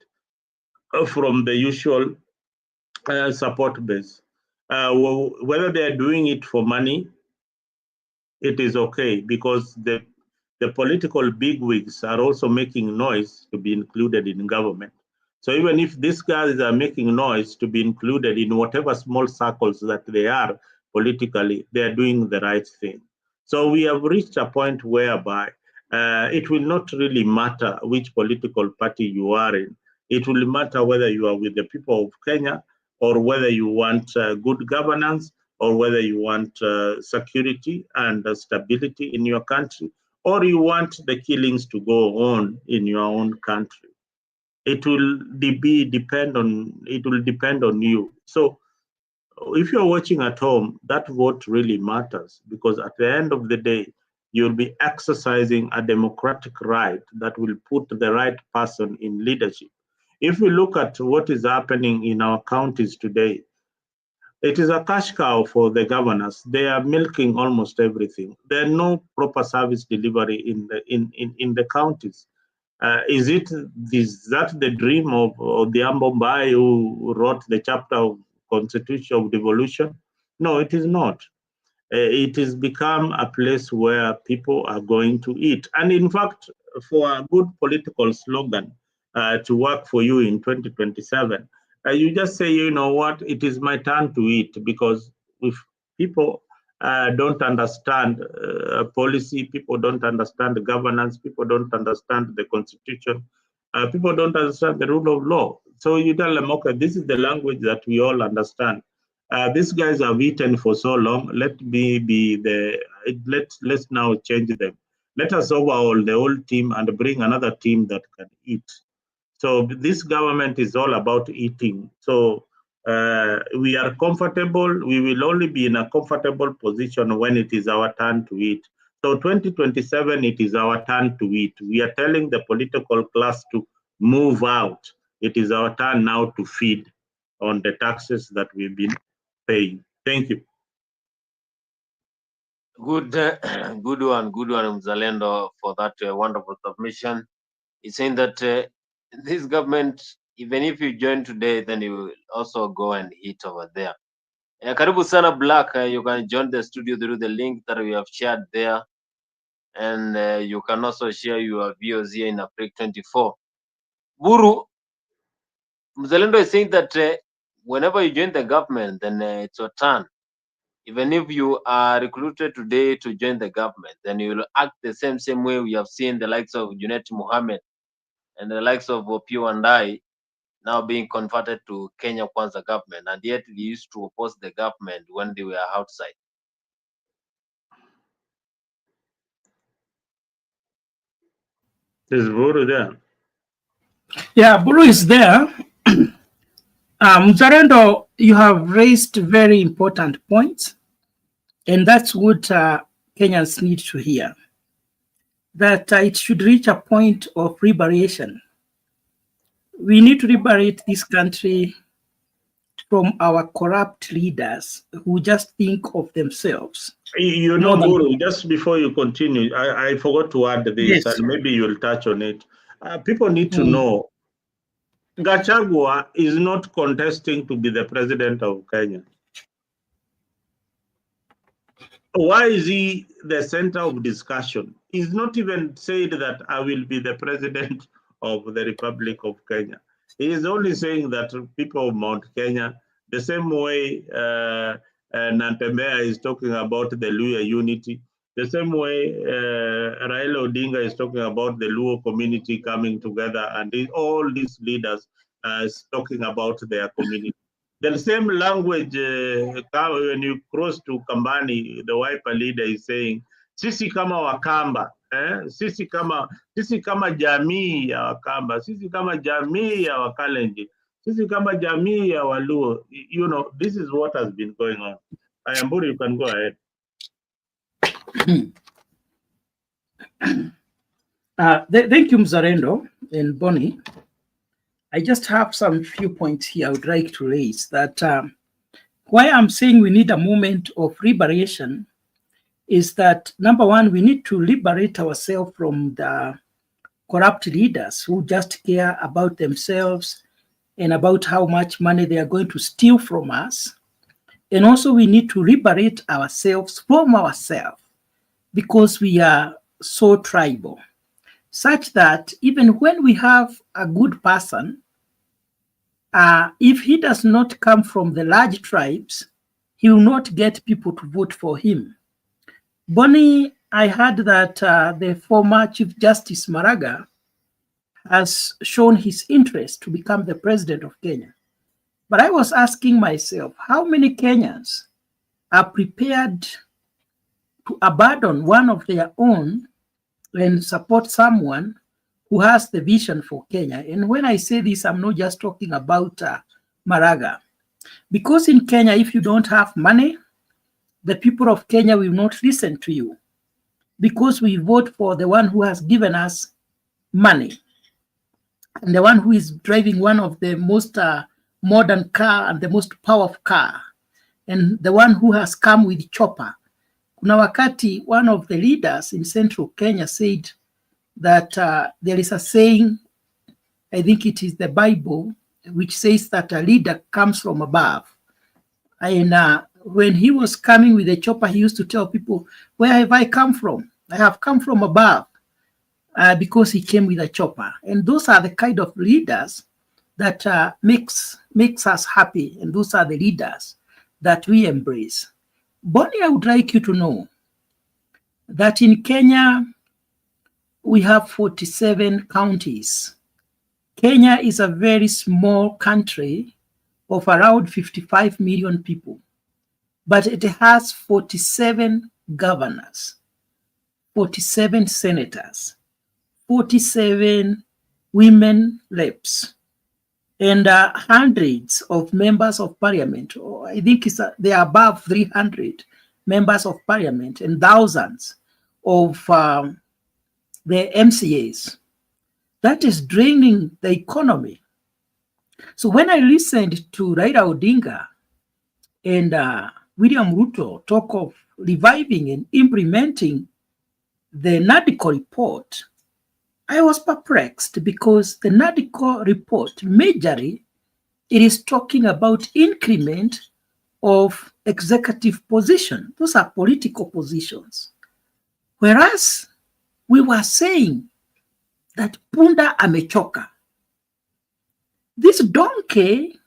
from the usual support base. Whether they are doing it for money, it is okay, because the political bigwigs are also making noise to be included in government. So even if these guys are making noise to be included in whatever small circles that they are politically, they are doing the right thing. So we have reached a point whereby it will not really matter which political party you are in. It will matter whether you are with the people of Kenya, or whether you want good governance, or whether you want security and stability in your country, or you want the killings to go on in your own country. It will depend on you. So if you're watching at home, that vote really matters, because at the end of the day, you'll be exercising a democratic right that will put the right person in leadership. If we look at what is happening in our counties today, it is a cash cow for the governors. They are milking almost everything. There are no proper service delivery in the counties. Is that the dream of the Ambombai who wrote the chapter of Constitution of Devolution? No, it is not. It has become a place where people are going to eat. And in fact, for a good political slogan to work for you in 2027, you just say, you know what, it is my turn to eat. Because if people don't understand policy, people don't understand the governance, people don't understand the constitution, people don't understand the rule of law. So you tell them, okay, this is the language that we all understand. These guys have eaten for so long. Let's now change them. Let us overhaul the whole team and bring another team that can eat. So this government is all about eating. So we are comfortable. We will only be in a comfortable position when it is our turn to eat. So 2027, it is our turn to eat. We are telling the political class to move out. It is our turn now to feed on the taxes that we've been paying. Thank you. Good, good one, Mzalendo, for that wonderful submission. It's saying that this government, even if you join today, then you will also go and eat over there. Karibu sana Black, you can join the studio through the link that we have shared there. And you can also share your views here in Africa 24. Buru, Mzalendo is saying that whenever you join the government, then it's your turn. Even if you are recruited today to join the government, then you will act the same way we have seen the likes of Junet Mohammed and the likes of Opio and I now being converted to Kenya Kwanza government, and yet they used to oppose the government when they were outside. Is Buru there? Yeah, Buru is there. Zarendo, you have raised very important points, and that's what Kenyans need to hear. That it should reach a point of liberation. We need to liberate this country from our corrupt leaders who just think of themselves. You know, Guru, just before you continue, I forgot to add this, Yes. and maybe you'll touch on it. People need to know Gachagua is not contesting to be the president of Kenya. Why is he the center of discussion? He's not even said that I will be the president of the Republic of Kenya. He is only saying that people of Mount Kenya, the same way Nantembea is talking about the Luo unity, the same way Raila Odinga is talking about the Luo community coming together, and all these leaders is talking about their community. The same language, when you cross to Kambani, the Wiper leader is saying, sisi kama Wakamba, sisi kama jamii ya Wakamba, sisi kama jamii ya Wakalenjin, sisi kama jamii ya Waluo. You know, this is what has been going on. Ayamburi, you can go ahead. Thank you, Mzarendo and Bonnie. I just have some few points here I would like to raise. That why I'm saying we need a moment of liberation is that, number one, we need to liberate ourselves from the corrupt leaders who just care about themselves and about how much money they are going to steal from us. And also we need to liberate ourselves from ourselves because we are so tribal, such that even when we have a good person, if he does not come from the large tribes, he will not get people to vote for him. Bonnie, I heard that the former Chief Justice Maraga has shown his interest to become the president of Kenya. But I was asking myself, how many Kenyans are prepared to abandon one of their own and support someone who has the vision for Kenya? And when I say this, I'm not just talking about Maraga. Because in Kenya, if you don't have money, the people of Kenya will not listen to you, because we vote for the one who has given us money and the one who is driving one of the most modern car and the most powerful car, and the one who has come with chopper. Kuna wakati, one of the leaders in central Kenya said that there is a saying, I think it is the Bible, which says that a leader comes from above. And when he was coming with a chopper, he used to tell people, where have I come from? I have come from above, because he came with a chopper. And those are the kind of leaders that makes us happy. And those are the leaders that we embrace. Bonnie, I would like you to know that in Kenya, we have 47 counties. Kenya is a very small country of around 55 million people, but it has 47 governors, 47 senators, 47 women reps, and hundreds of members of parliament. I think they are above 300 members of parliament and thousands of the MCAs. That is draining the economy. So when I listened to Raila Odinga and William Ruto talk of reviving and implementing the NADCO report, I was perplexed, because the NADCO report, majorly, it is talking about increment of executive position. Those are political positions. Whereas we were saying that Punda amechoka. This donkey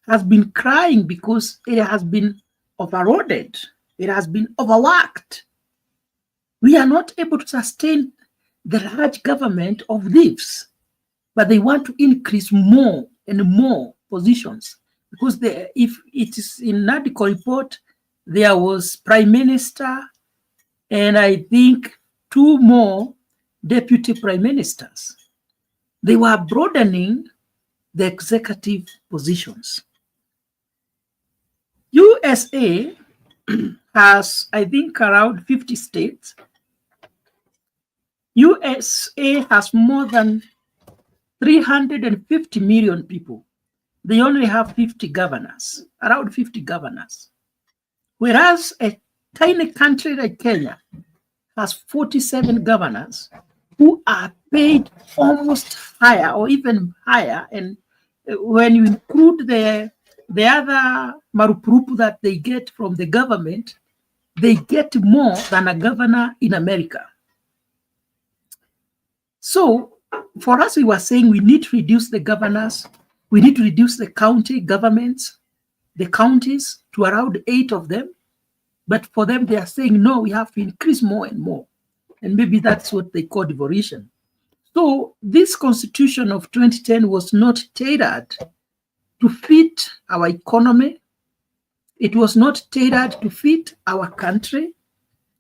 has been crying because it has been overloaded. It has been overworked. We are not able to sustain the large government of thieves, but they want to increase more and more positions, because if it is in NADCO report, there was Prime Minister and I think 2 more deputy prime ministers. they were broadening the executive positions. USA has, I think, around 50 states. USA has more than 350 million people. They only have 50 governors, around 50 governors. Whereas a tiny country like Kenya has 47 governors who are paid almost higher or even higher. And when you include the other marupurupu that they get from the government, they get more than a governor in America. So for us, we were saying we need to reduce the governors, we need to reduce the county governments, the counties to around 8 of them. But for them, they are saying, no, we have to increase more and more. And maybe that's what they call devolution. So this constitution of 2010 was not tailored to fit our economy. It was not tailored to fit our country.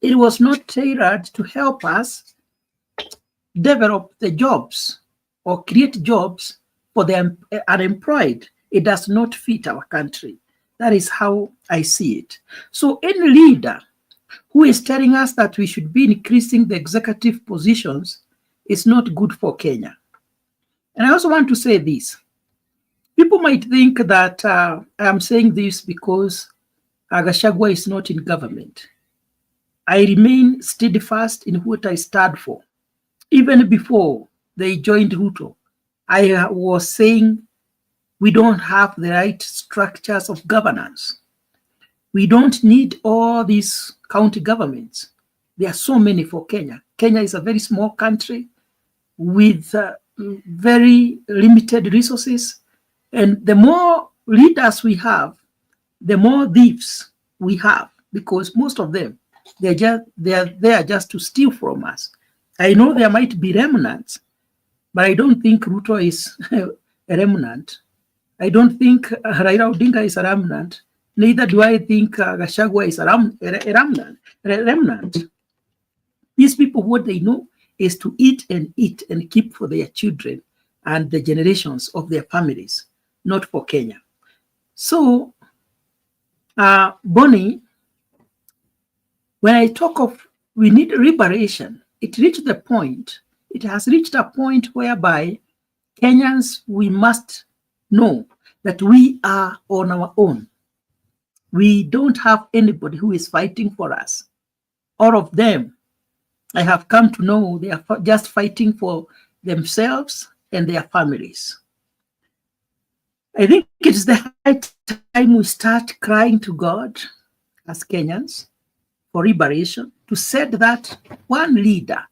It was not tailored to help us develop the jobs or create jobs for the unemployed. It does not fit our country. That is how I see it. So any leader who is telling us that we should be increasing the executive positions is not good for Kenya. And I also want to say this. People might think that I'm saying this because Gachagua is not in government. I remain steadfast in what I stand for. Even before they joined Ruto, I was saying we don't have the right structures of governance. We don't need all these county governments. There are so many for Kenya. Kenya is a very small country with very limited resources. And the more leaders we have, the more thieves we have, because most of them, they are there just to steal from us. I know there might be remnants, but I don't think Ruto is a remnant. I don't think Raila Odinga is a remnant. Neither do I think Gachagua is a remnant. These people, what they know is to eat and keep for their children and the generations of their families, not for Kenya. So, Bonnie, when I talk of we need liberation, it has reached a point whereby Kenyans, we must know that we are on our own. We don't have anybody who is fighting for us. All of them, I have come to know, they are just fighting for themselves and their families. I think it's the high time we start crying to God as Kenyans for liberation, to set that one leader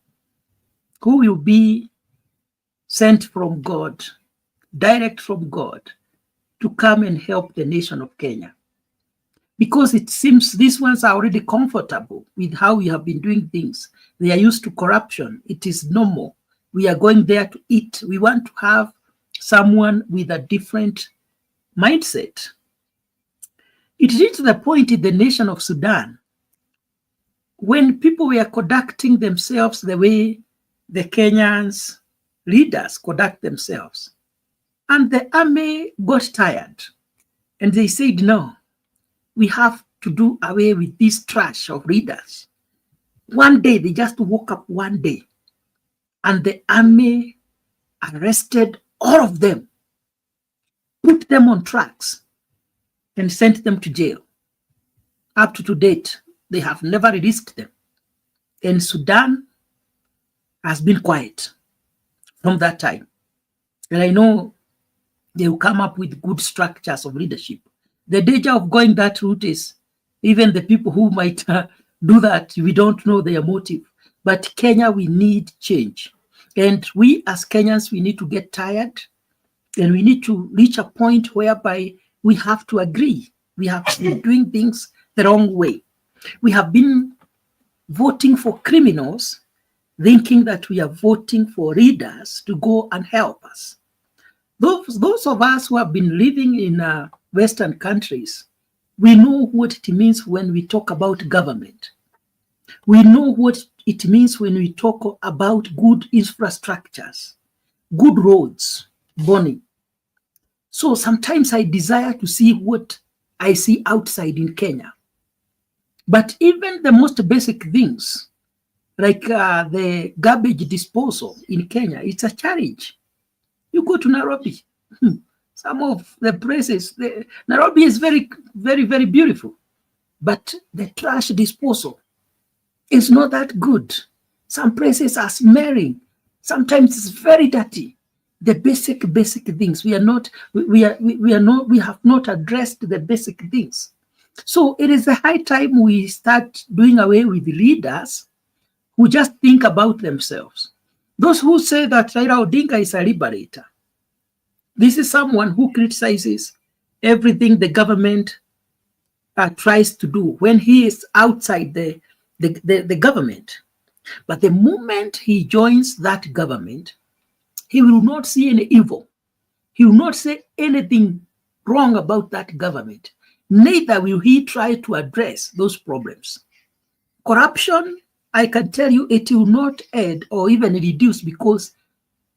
who will be sent from God, direct from God, to come and help the nation of Kenya. Because it seems these ones are already comfortable with how we have been doing things. They are used to corruption. It is normal. We are going there to eat. We want to have someone with a different mindset. It reached the point in the nation of Sudan when people were conducting themselves the way the Kenyans leaders conduct themselves. And the army got tired. And they said, no, we have to do away with this trash of leaders. One day, they just woke up one day, and the army arrested all of them, put them on tracks, and sent them to jail. Up to date, they have never released them. And Sudan has been quiet from that time. And I know they will come up with good structures of leadership. The danger of going that route is even the people who might do that, we don't know their motive. But Kenya, we need change. And we as Kenyans, we need to get tired, and we need to reach a point whereby we have to agree. We have been doing things the wrong way. We have been voting for criminals, thinking that we are voting for leaders to go and help us. Those of us who have been living in Western countries, we know what it means when we talk about government. We know what it means when we talk about good infrastructures. good roads, Bonnie. So sometimes I desire to see what I see outside in Kenya. But even the most basic things, like the garbage disposal in Kenya, it's a challenge. You go to Nairobi, some of the places, Nairobi is very, very, very beautiful, but the trash disposal is not that good. Some places are smelling. Sometimes it's very dirty. The basic things we have not addressed the basic things. So it is a high time we start doing away with leaders who just think about themselves. Those who say that Raila Odinga is a liberator. This is someone who criticizes everything the government tries to do when he is outside the government. But the moment he joins that government, he will not see any evil. He will not say anything wrong about that government. Neither will he try to address those problems. Corruption, I can tell you, it will not end or even reduce because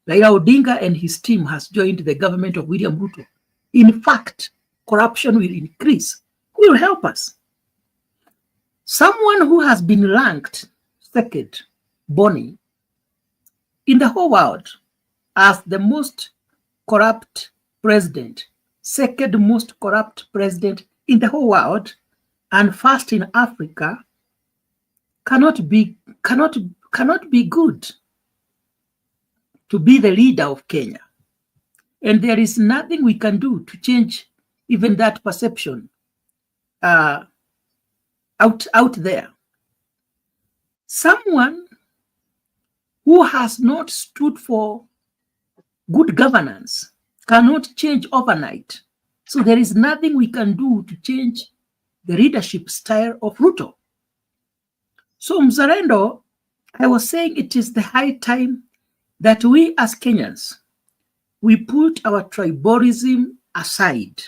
Raila Odinga and his team has joined the government of William Ruto. In fact, corruption will increase. Who will help us? Someone who has been ranked second, Bonnie, in the whole world as the most corrupt president, second most corrupt president in the whole world, and first in Africa, cannot be good to be the leader of Kenya. And there is nothing we can do to change even that perception out there. Someone who has not stood for good governance cannot change overnight. So there is nothing we can do to change the leadership style of Ruto. So Mzalendo, I was saying it is the high time that we as Kenyans, we put our tribalism aside.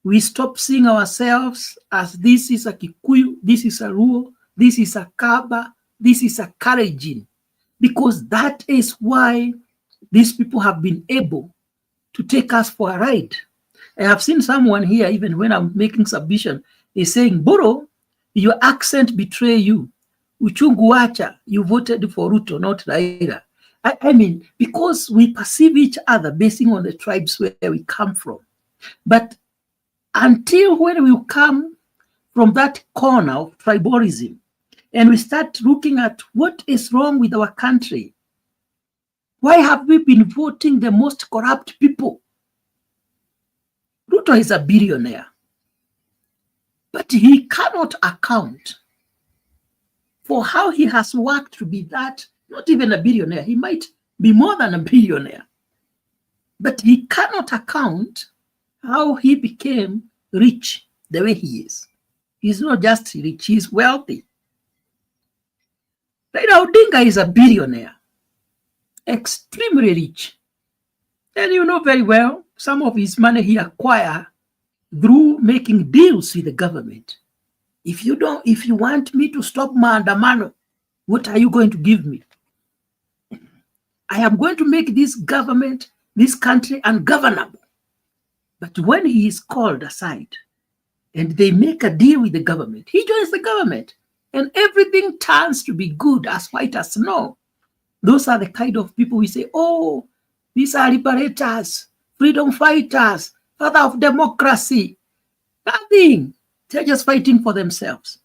We stop seeing ourselves as this is a Kikuyu, this is a Luo, this is a Kaba, this is a Kalenjin, because that is why these people have been able to take us for a ride. I have seen someone here, even when I'm making submission, is saying, Boro, your accent betray you. Uchungu wacha, you voted for Ruto, not Raila. I mean, because we perceive each other based on the tribes where we come from. But until when we come from that corner of tribalism and we start looking at what is wrong with our country, why have we been voting the most corrupt people? Ruto is a billionaire, but he cannot account for how he has worked to be that, not even a billionaire. He might be more than a billionaire, but he cannot account how he became rich the way he is. He's not just rich, he's wealthy. Raila Odinga is a billionaire, extremely rich. And you know very well, some of his money he acquired through making deals with the government. If you want me to stop maandamano, what are you going to give me? I am going to make this government, this country ungovernable. But when he is called aside and they make a deal with the government, he joins the government and everything turns to be good, as white as snow. Those are the kind of people we say, oh, these are liberators, freedom fighters, father of democracy. Nothing. They're just fighting for themselves.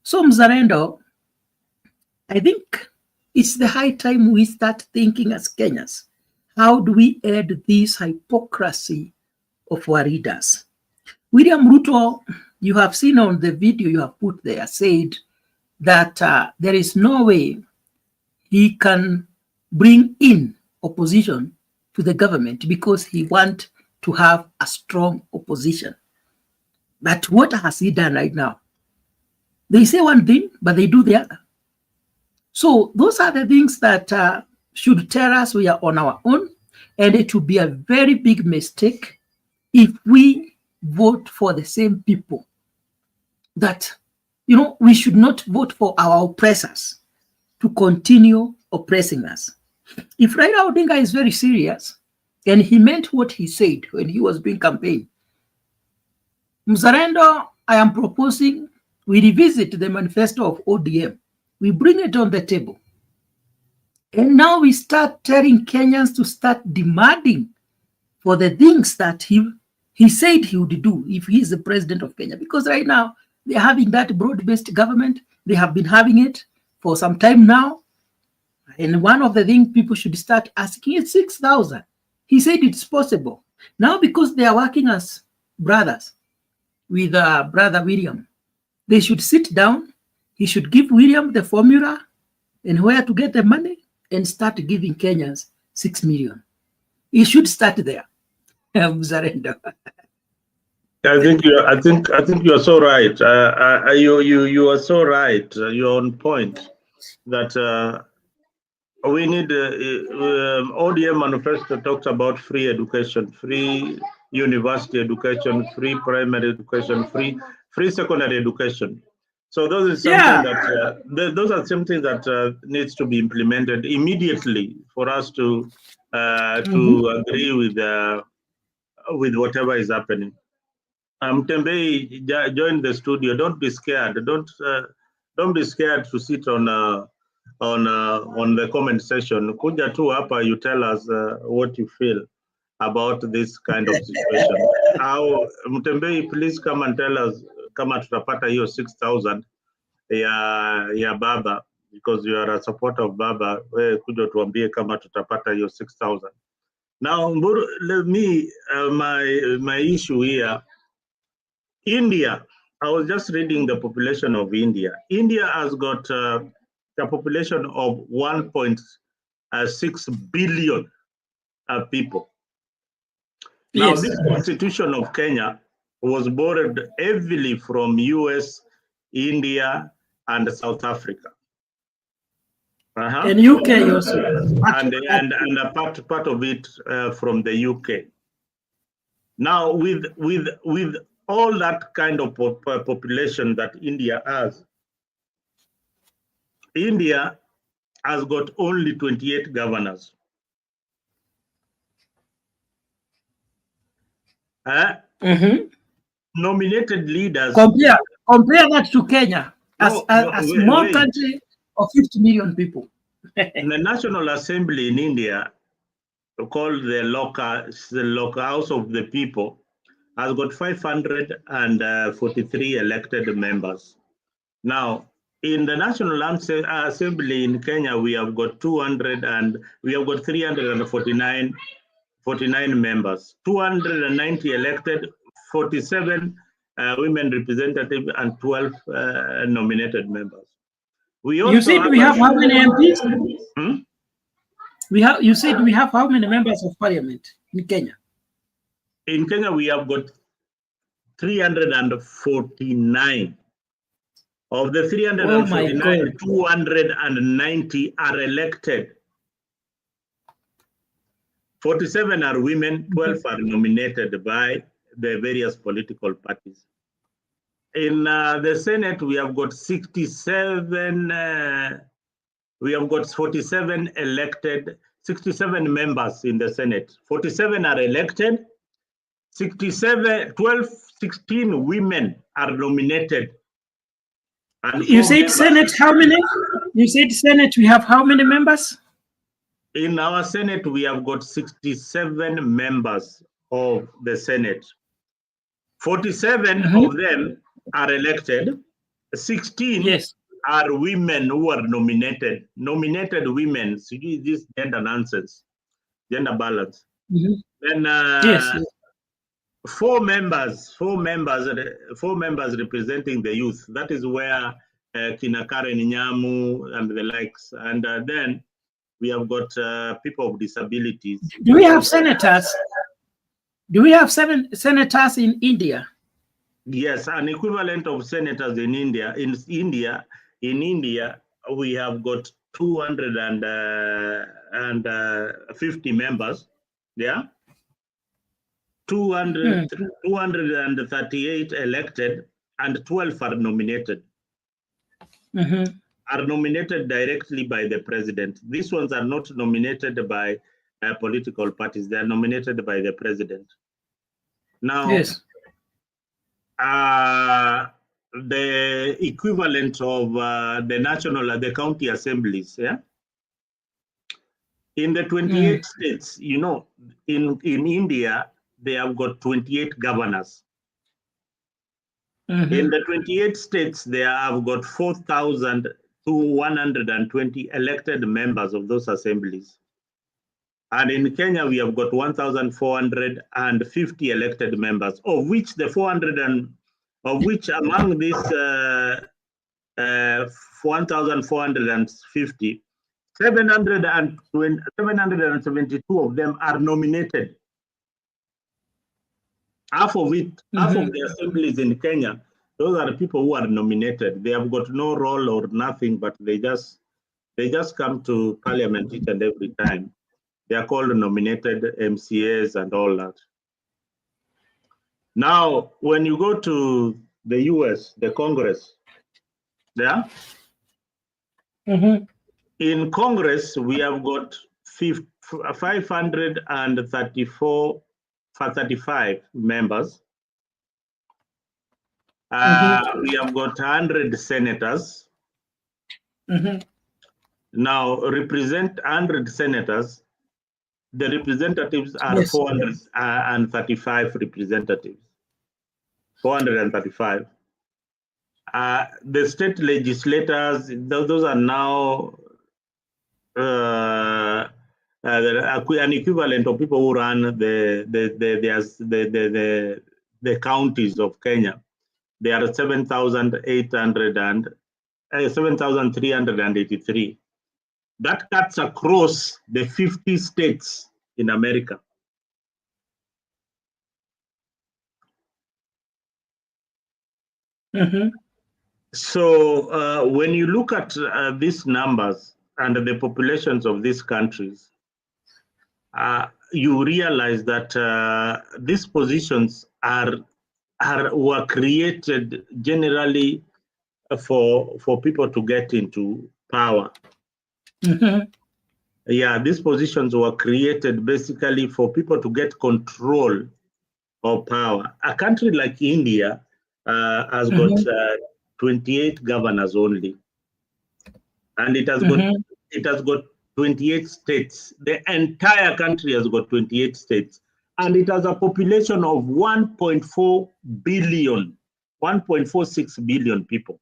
So Mzalendo, I think it's the high time we start thinking as Kenyans, how do we end this hypocrisy of our leaders? William Ruto, you have seen on the video you have put there, said that there is no way he can bring in opposition to the government because he wants to have a strong opposition. But what has he done right now? They say one thing, but they do the other. So those are the things that should tell us we are on our own, and it would be a very big mistake if we vote for the same people. That, you know, we should not vote for our oppressors to continue oppressing us. If Raila Odinga is very serious, and he meant what he said when he was doing campaign, Mzalendo, I am proposing we revisit the manifesto of ODM. We bring it on the table. And now we start telling Kenyans to start demanding for the things that he said he would do if he is the president of Kenya. Because right now, they're having that broad-based government. They have been having it for some time now. And one of the things people should start asking is 6,000. He said it's possible. Now, because they are working as brothers with brother William, they should sit down. He should give William the formula and where to get the money and start giving Kenyans 6 million. He should start there. Mzalendo. I think you are so right. You are so right. You're on point that we need ODM manifesto talks about free education, free university education, free primary education, free secondary education. So those are something that those are something that needs to be implemented immediately for us to agree with whatever is happening. Tembei, join the studio. Don't be scared. Don't be scared to sit on the comment section. Kuja tu hapa, you tell us what you feel about this kind of situation. Mtembei, please come and tell us kama tutapata hiyo 6,000 ya baba, because you are a supporter of baba. We kuja tuambie kama tutapata hiyo 6,000. Now, let me my issue here. India, I was just reading the population of India. India has got a population of 1.6 billion people. Now, Yes. this constitution of Kenya was borrowed heavily from US, India, and South Africa. And UK also. And a part of it from the UK. Now, with all that kind of population that India has got only 28 governors. Nominated leaders. Compare that to Kenya, a small country of 50 million people. The National Assembly in India, called the local House of the People, has got 543 elected members. Now, in the National Assembly in Kenya, we have got 349 members, 290 elected, 47 women representatives, and 12 nominated members. You said we have how many MPs? You said we have how many members of parliament in Kenya? In Kenya, we have got 349. Of the 349, 290 are elected. 47 are women, 12 are nominated by the various political parties. In the Senate, we have got 67, we have got 47 elected, 67 members in the Senate. 47 are elected, 16 women are nominated. And you said Senate, how many? You said Senate, we have how many members? In our Senate, we have got 67 members of the Senate. 47 of them are elected. 16 are women who are nominated. Nominated women, so this gender nonsense, gender balance. Then four members representing the youth. That is where Kina Karen Nyamu and the likes. And then we have got people of disabilities. Do we have senators? Do we have senators in India? Yes, an equivalent of senators in India. In India, we have got 250 members. Yeah. 238 elected and 12 are nominated. are nominated directly by the president. These ones are not nominated by political parties. They are nominated by the president. Now, Yes. The equivalent of the county assemblies, yeah? In the 28 states, you know, in India, they have got 28 governors. In the 28 states, they have got 4,120 elected members of those assemblies. And in Kenya, we have got 1,450 elected members, of which among these 1,450, 772 of them are nominated. Half of the assemblies in Kenya, those are the people who are nominated. They have got no role or nothing, but they just come to parliament each and every time. They are called nominated MCAs and all that. Now, when you go to the US, the Congress, yeah? In Congress, we have got 535 members. We have got 100 senators. Now, represent 100 senators. The representatives are 435 representatives. 435. The state legislators, those are now an equivalent of people who run the counties of Kenya. They are 7,383. That cuts across the 50 states in America. So when you look at these numbers and the populations of these countries, you realize that these positions were created generally for people to get into power. Yeah, these positions were created basically for people to get control of power. A country like India has got 28 governors only, and it has got 28 states. The entire country has got 28 states, and it has a population of 1.4 billion, 1.46 billion people.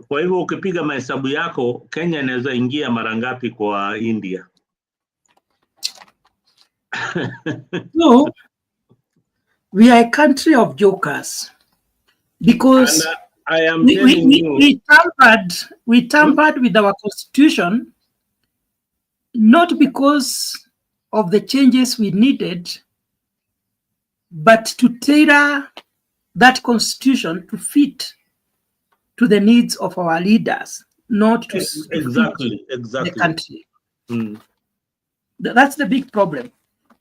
Kwa hivyo ukipiga mahesabu yako, Kenya inaweza ingia mara ngapi kwa India? No, we are a country of jokers because I am telling you, we tampered with our constitution, not because of the changes we needed, but to tailor that constitution to fit to the needs of our leaders, not to exactly the country. That's the big problem.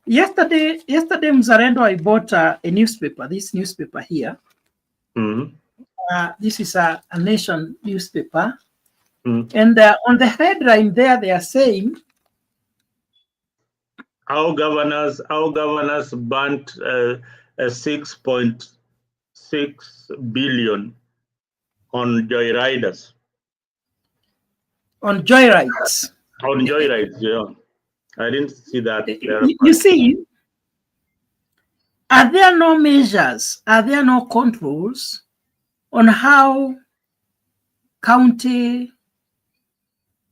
Yesterday, Mzalendo, I bought a newspaper, this newspaper here. This is a Nation newspaper. And on the headline there, they are saying, our governors burnt 6.6 billion on joyriders. On joyrides. On joyrides, yeah. I didn't see that. You see, are there no measures, are there no controls on how county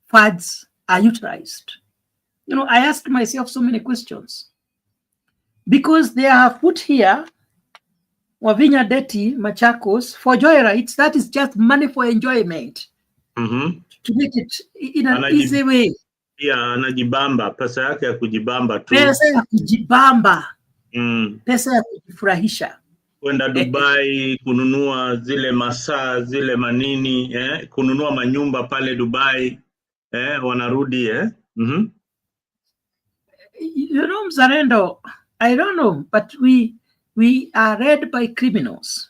funds are utilized? You know, I asked myself so many questions because they have put here Wavinya Deti, Machakos, for joyrides. That is just money for enjoyment. To make it in an easy way. Yeah, anajibamba, pesa yake ya kujibamba tu. Pesa ya kujibamba. Pesa ya kujifurahisha. Kwenda Dubai, kununua zile masaa, zile manini, kununua manyumba pale Dubai, wanarudi, You know, Mzalendo, I don't know, but we are led by criminals.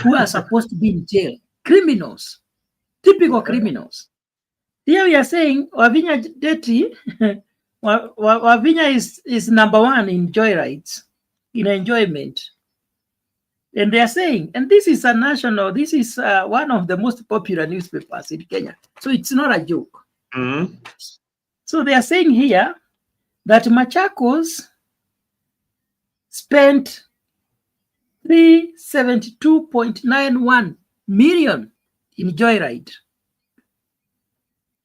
who are supposed to be in jail. Criminals, typical criminals. Here we are saying Wavinya Deti, Wavinya is number one in joyrides, in enjoyment. And they are saying, and this is a national, this is one of the most popular newspapers in Kenya. So it's not a joke. Mm-hmm. So they are saying here that Machakos spent 372.91 million in joyride.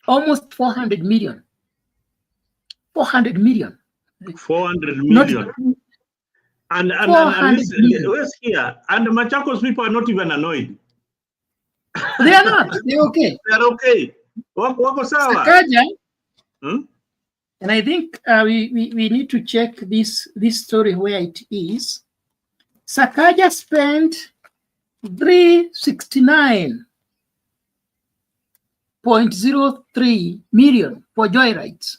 Almost 400 million. 400 million. 400 million. Not, and where's here? And Machakos people are not even annoyed. They are not. They're okay. They're okay. Wako sawa. Sakaja, and I think we need to check this story where it is. Sakaja spent 369.03 million for joyrides.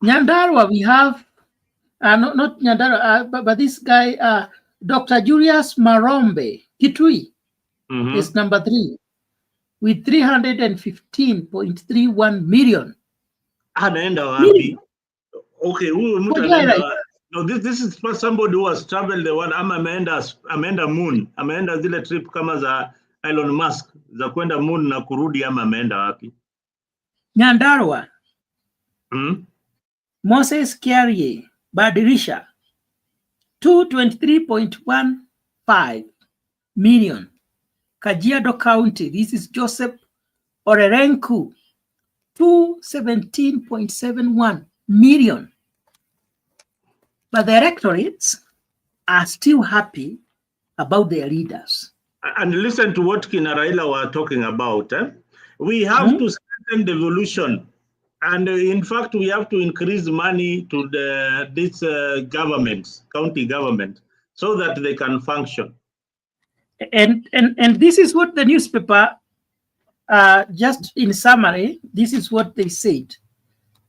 Nyandarua, we have, not Nyandarua, but this guy, Dr. Julius Marombe, Kitui, is number 3 with 315.31 million. Anaenda wapi? Okay, huyu mtu anaenda. No, this is for somebody who has traveled the world. Ama ameenda moon, ameenda zile trip kama za Elon Musk za kwenda moon na kurudi, ama ameenda wapi? Nyandarua. Moses Kiarie, Badirisha, 223.15 million. Kajiado County, this is Joseph Orerenku, 217.71 million. But the electorates are still happy about their leaders. And listen to what Kina Raila were talking about. We have to strengthen devolution. And in fact, we have to increase money to this governments, county government, so that they can function. And this is what the newspaper, just in summary, this is what they said.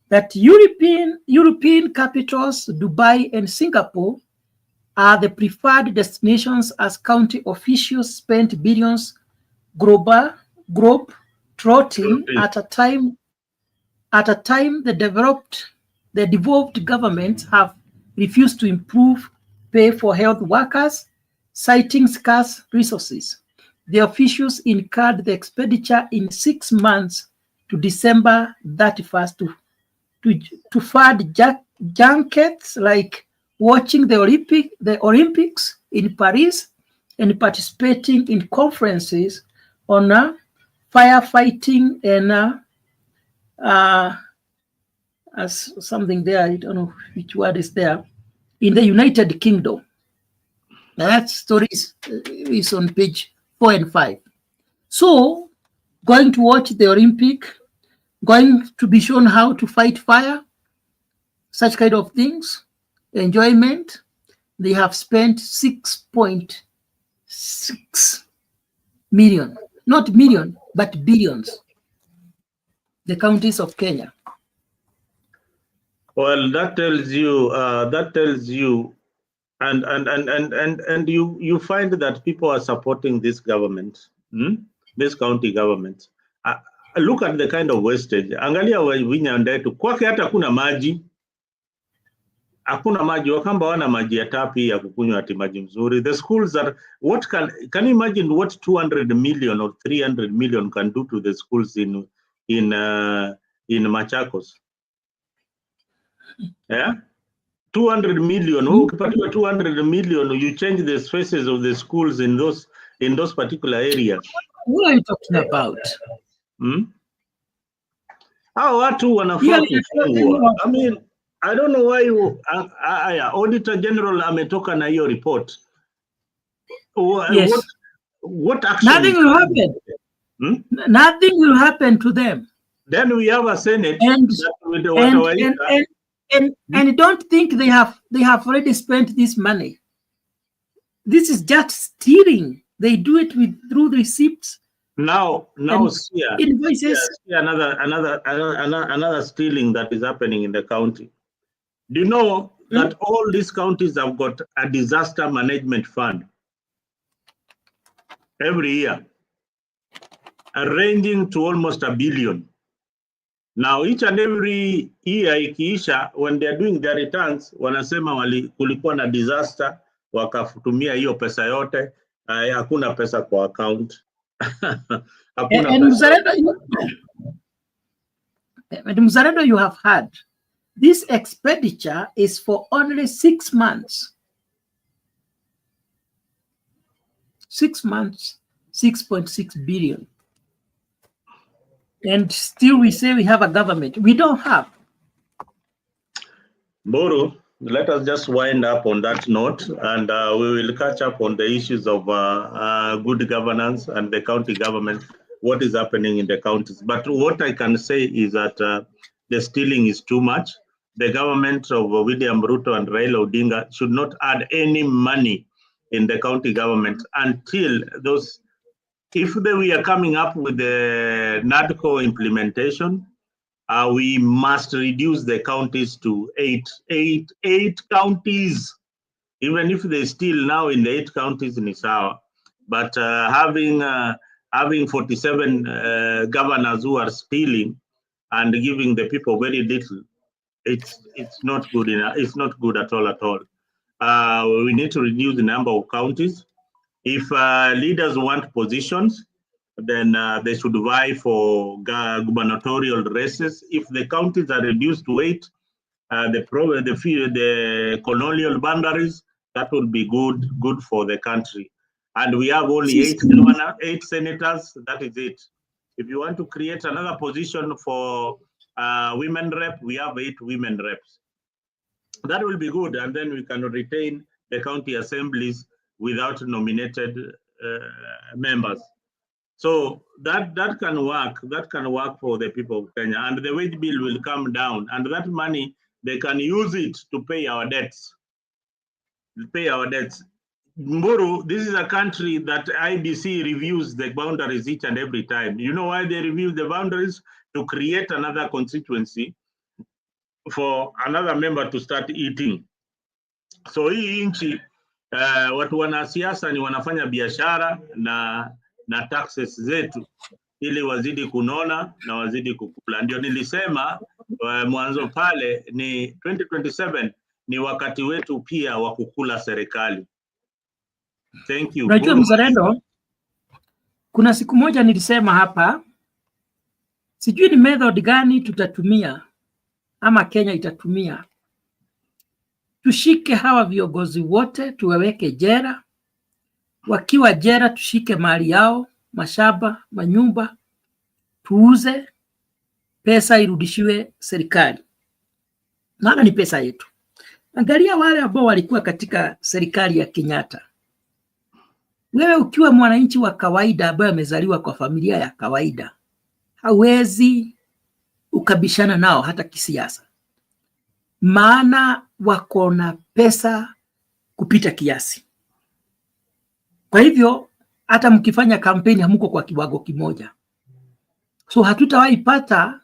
That European capitals, Dubai and Singapore, are the preferred destinations as county officials spent billions globe trotting at a time the devolved governments have refused to improve pay for health workers, citing scarce resources. The officials incurred the expenditure in 6 months to December 31st to fund junkets like watching the Olympics in Paris and participating in conferences on firefighting and as something there, I don't know which word is there, in the United Kingdom. Now that story is on page 4 and 5. So, going to watch the Olympic, going to be shown how to fight fire, such kind of things, enjoyment, they have spent 6.6 million, not million, but billions, the counties of Kenya. Well, that tells you, and you find that people are supporting this government, this county government. Look at the kind of wastage. Angalia Wavinya Ndetu, kwake hata hakuna maji. Hakuna maji, Wakamba wana maji ya tapi ya kukunywa ati maji mzuri. The schools are, what can you imagine what 200 million or 300 million can do to the schools in Machakos? Yeah, 200 million. Oh, 200 million. You change the spaces of the schools in those particular areas. What are you talking about? Hao watu wanafaa kufungwa. I mean, I don't know why Auditor General ametoka na hiyo report. Yes. What action? Nothing will happen. Nothing will happen to them. Then we have a Senate and don't think they have already spent this money. This is just stealing. They do it through receipts. Now see invoices. Another stealing that is happening in the county. Do you know that all these counties have got a disaster management fund? every year, ranging to almost $1 billion. Now, each and every year ikiisha, when they are doing their returns, wanasema kulikuwa na disaster, wakatumia hiyo pesa yote, hakuna pesa kwa account. Mzalendo, you have heard, this expenditure is for only 6 months. 6 months, 6.6 billion. And still we say we have a government. We don't have. Mburu, let us just wind up on that note, and we will catch up on the issues of good governance and the county government, what is happening in the counties. But what I can say is that the stealing is too much. The government of William Ruto and Raila Odinga should not add any money in the county government until those, if we are coming up with the NADCO implementation, we must reduce the counties to eight counties. Even if they steal now in the 8 counties in Isawa, but having 47 governors who are stealing and giving the people very little, it's not good enough. It's not good at all. We need to reduce the number of counties. If leaders want positions, then they should vie for gubernatorial races. If the counties are reduced to 8, the colonial boundaries, that would be good for the country. And we have only 8 senators. That is it. If you want to create another position for women rep, we have 8 women reps. That will be good, and then we can retain the county assemblies without nominated members. So that can work. That can work for the people of Kenya, and the wage bill will come down, and that money they can use it to pay our debts. Mburu, this is a country that IBC reviews the boundaries each and every time. You know why they review the boundaries? To create another constituency for another member to start eating. So hii nchi watu wanasiasa ni wanafanya biashara na taxes zetu ili wazidi kunona na wazidi kukula. Ndio nilisema mwanzo pale ni 2027 ni wakati wetu pia wa kukula serikali. Thank you. Unajua Mzalendo, kuna siku moja nilisema hapa, sijui ni method gani tutatumia ama Kenya itatumia. Tushike hawa viongozi wote tuwaweke jela. Wakiwa jela tushike mali yao, mashamba, manyumba, tuuze, pesa irudishiwe serikali. Maana ni pesa yetu. Angalia wale ambao walikuwa katika serikali ya Kenyatta. Wewe ukiwa mwananchi wa kawaida ambaye amezaliwa kwa familia ya kawaida, hawezi ukabishana nao hata kisiasa. Maana wako na pesa kupita kiasi. Kwa hivyo hata mkifanya kampeni hamuko kwa kiwango kimoja. So hatutawahi pata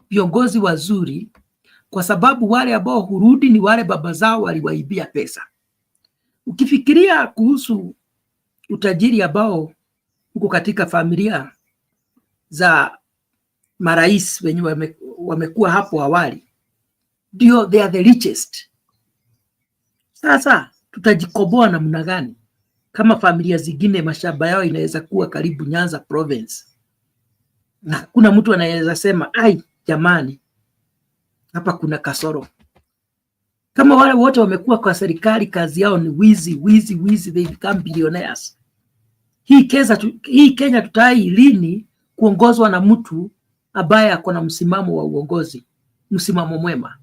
viongozi wazuri kwa sababu wale ambao hurudi ni wale baba zao waliwaibia pesa. Ukifikiria kuhusu utajiri ambao uko katika familia za marais wenye wamekuwa hapo awali, ndio they are the richest. Sasa tutajikoboa namna gani kama familia zingine mashamba yao inaweza kuwa karibu Nyanza province na kuna mtu anaweza sema ai jamani hapa kuna kasoro? Kama wale wote wamekuwa kwa serikali kazi yao ni wizi, they become billionaires. Hii Kenya tutai lini kuongozwa na mtu ambaye ako na msimamo wa uongozi, msimamo mwema?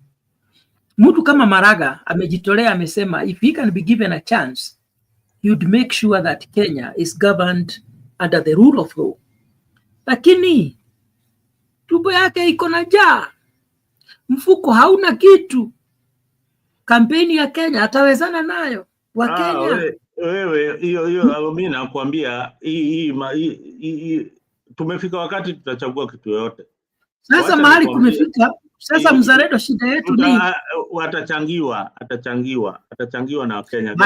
Mtu kama Maraga amejitolea, amesema if he can be given a chance he would make sure that Kenya is governed under the rule of law. Lakini tumbo yake iko na njaa, mfuko hauna kitu. Kampeni ya Kenya atawezana nayo wa Kenya? Wewe hiyo mimi nakwambia tumefika wakati tutachagua kitu yote. Sasa mahali kumefika Sasa mzalendo, shida yetu ni atachangiwa na Kenya.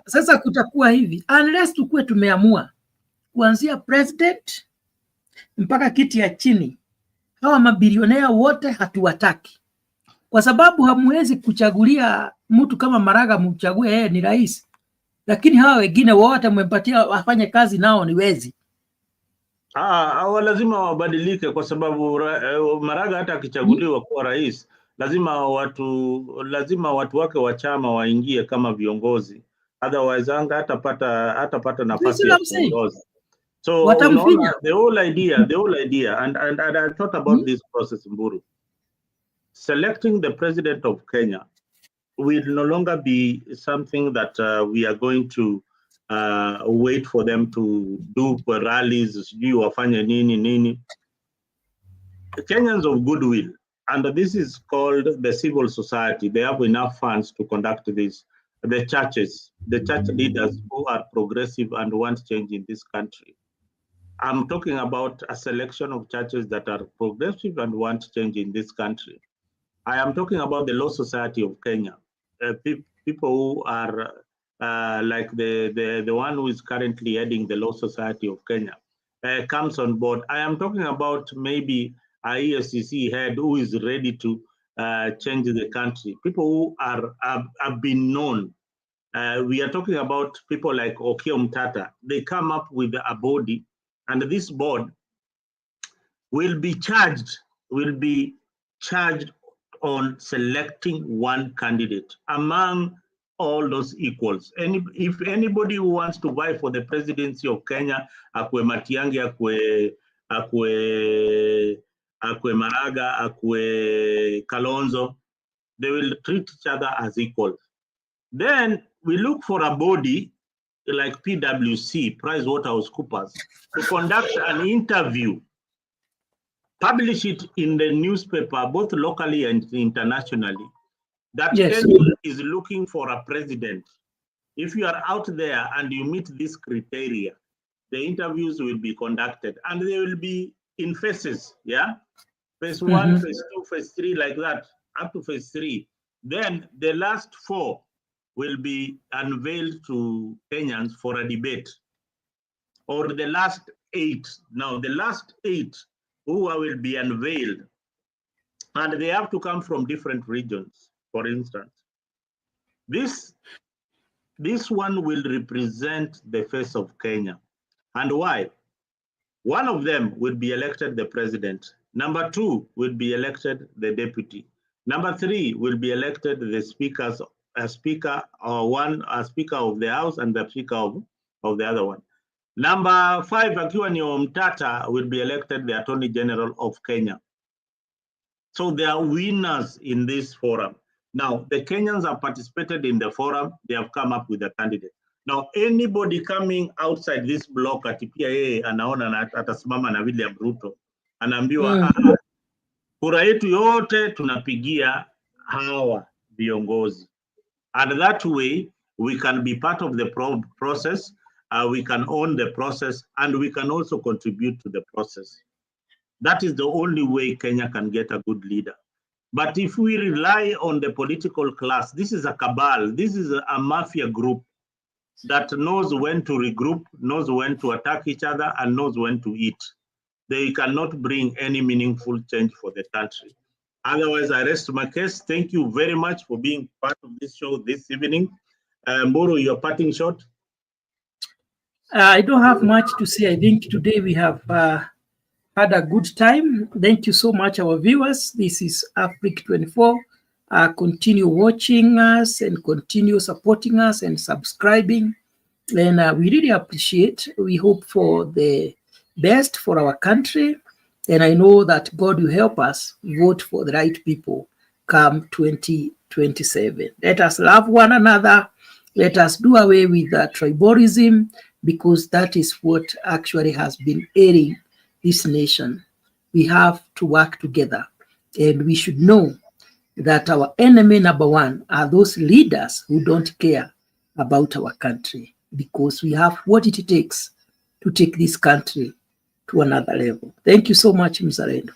Sasa kutakuwa hivi unless tukue tumeamua kuanzia president mpaka kiti ya chini, hawa mabilionea wote hatuwataki, kwa sababu hamwezi kuchagulia mtu kama Maraga mchague yeye ni rais, lakini hawa wengine wote mmempatia wafanye kazi nao ni wezi. Lazima wabadilike, kwa sababu Maraga hata akichaguliwa kuwa rais lazima watu wake wa chama waingie kama viongozi, otherwise hatapata nafasi ya kuongoza. So the whole idea and I thought about this process, Mburu. Selecting the president of Kenya will no longer be something that we are going to wait for them to do rallies, wafanye nini. Kenyans of goodwill, and this is called the civil society, they have enough funds to conduct this. The churches, the church leaders who are progressive and want change in this country. I'm talking about a selection of churches that are progressive and want change in this country. I am talking about the Law Society of Kenya, people who are like the one who is currently heading the Law Society of Kenya comes on board. I am talking about maybe a EFCC head who is ready to change the country. People who have been known. We are talking about people like Okiya Mtata. They come up with a body, and this board will be charged on selecting one candidate among all those equals. If anybody who wants to vie for the presidency of Kenya, akwe Matiang'i, akwe Maraga, akwe Kalonzo, they will treat each other as equals. Then we look for a body like PwC, PricewaterhouseCoopers, to conduct an interview, publish it in the newspaper, both locally and internationally, that Kenya is looking for a president. If you are out there and you meet this criteria, the interviews will be conducted, and they will be in phases, phase 1, phase 2, phase 3, like that, up to phase 3. Then the last 4 will be unveiled to Kenyans for a debate, or the last 8. Now, the last 8 who will be unveiled, and they have to come from different regions. For instance, this one will represent the face of Kenya. And why? One of them will be elected the president. Number 2 will be elected the deputy. Number 3 will be elected the speaker of the House and the speaker of the other one. Number 5, akiwa ni Mtata, will be elected the Attorney General of Kenya. So they are winners in this forum. Now, the Kenyans have participated in the forum. They have come up with a candidate. Now, anybody coming outside this block at PIA anaona atasimama na William Ruto, anaambiwa kura yetu yote tunapigia hawa viongozi. And that way, we can be part of the process, we can own the process, and we can also contribute to the process. That is the only way Kenya can get a good leader. But if we rely on the political class, this is a cabal, this is a mafia group that knows when to regroup, knows when to attack each other, and knows when to eat. They cannot bring any meaningful change for the country. Otherwise, I rest my case. Thank you very much for being part of this show this evening. Mburu, your parting shot? I don't have much to say. I think today we have had a good time. Thank you so much, our viewers. This is Africa 24. Continue watching us and continue supporting us and subscribing. And we really appreciate. We hope for the best for our country. And I know that God will help us vote for the right people come 2027. Let us love one another. Let us do away with tribalism, because that is what actually has been ailing this nation. We have to work together, and we should know that our enemy number 1 are those leaders who don't care about our country, because we have what it takes to take this country to another level. Thank you so much, Mzalendo.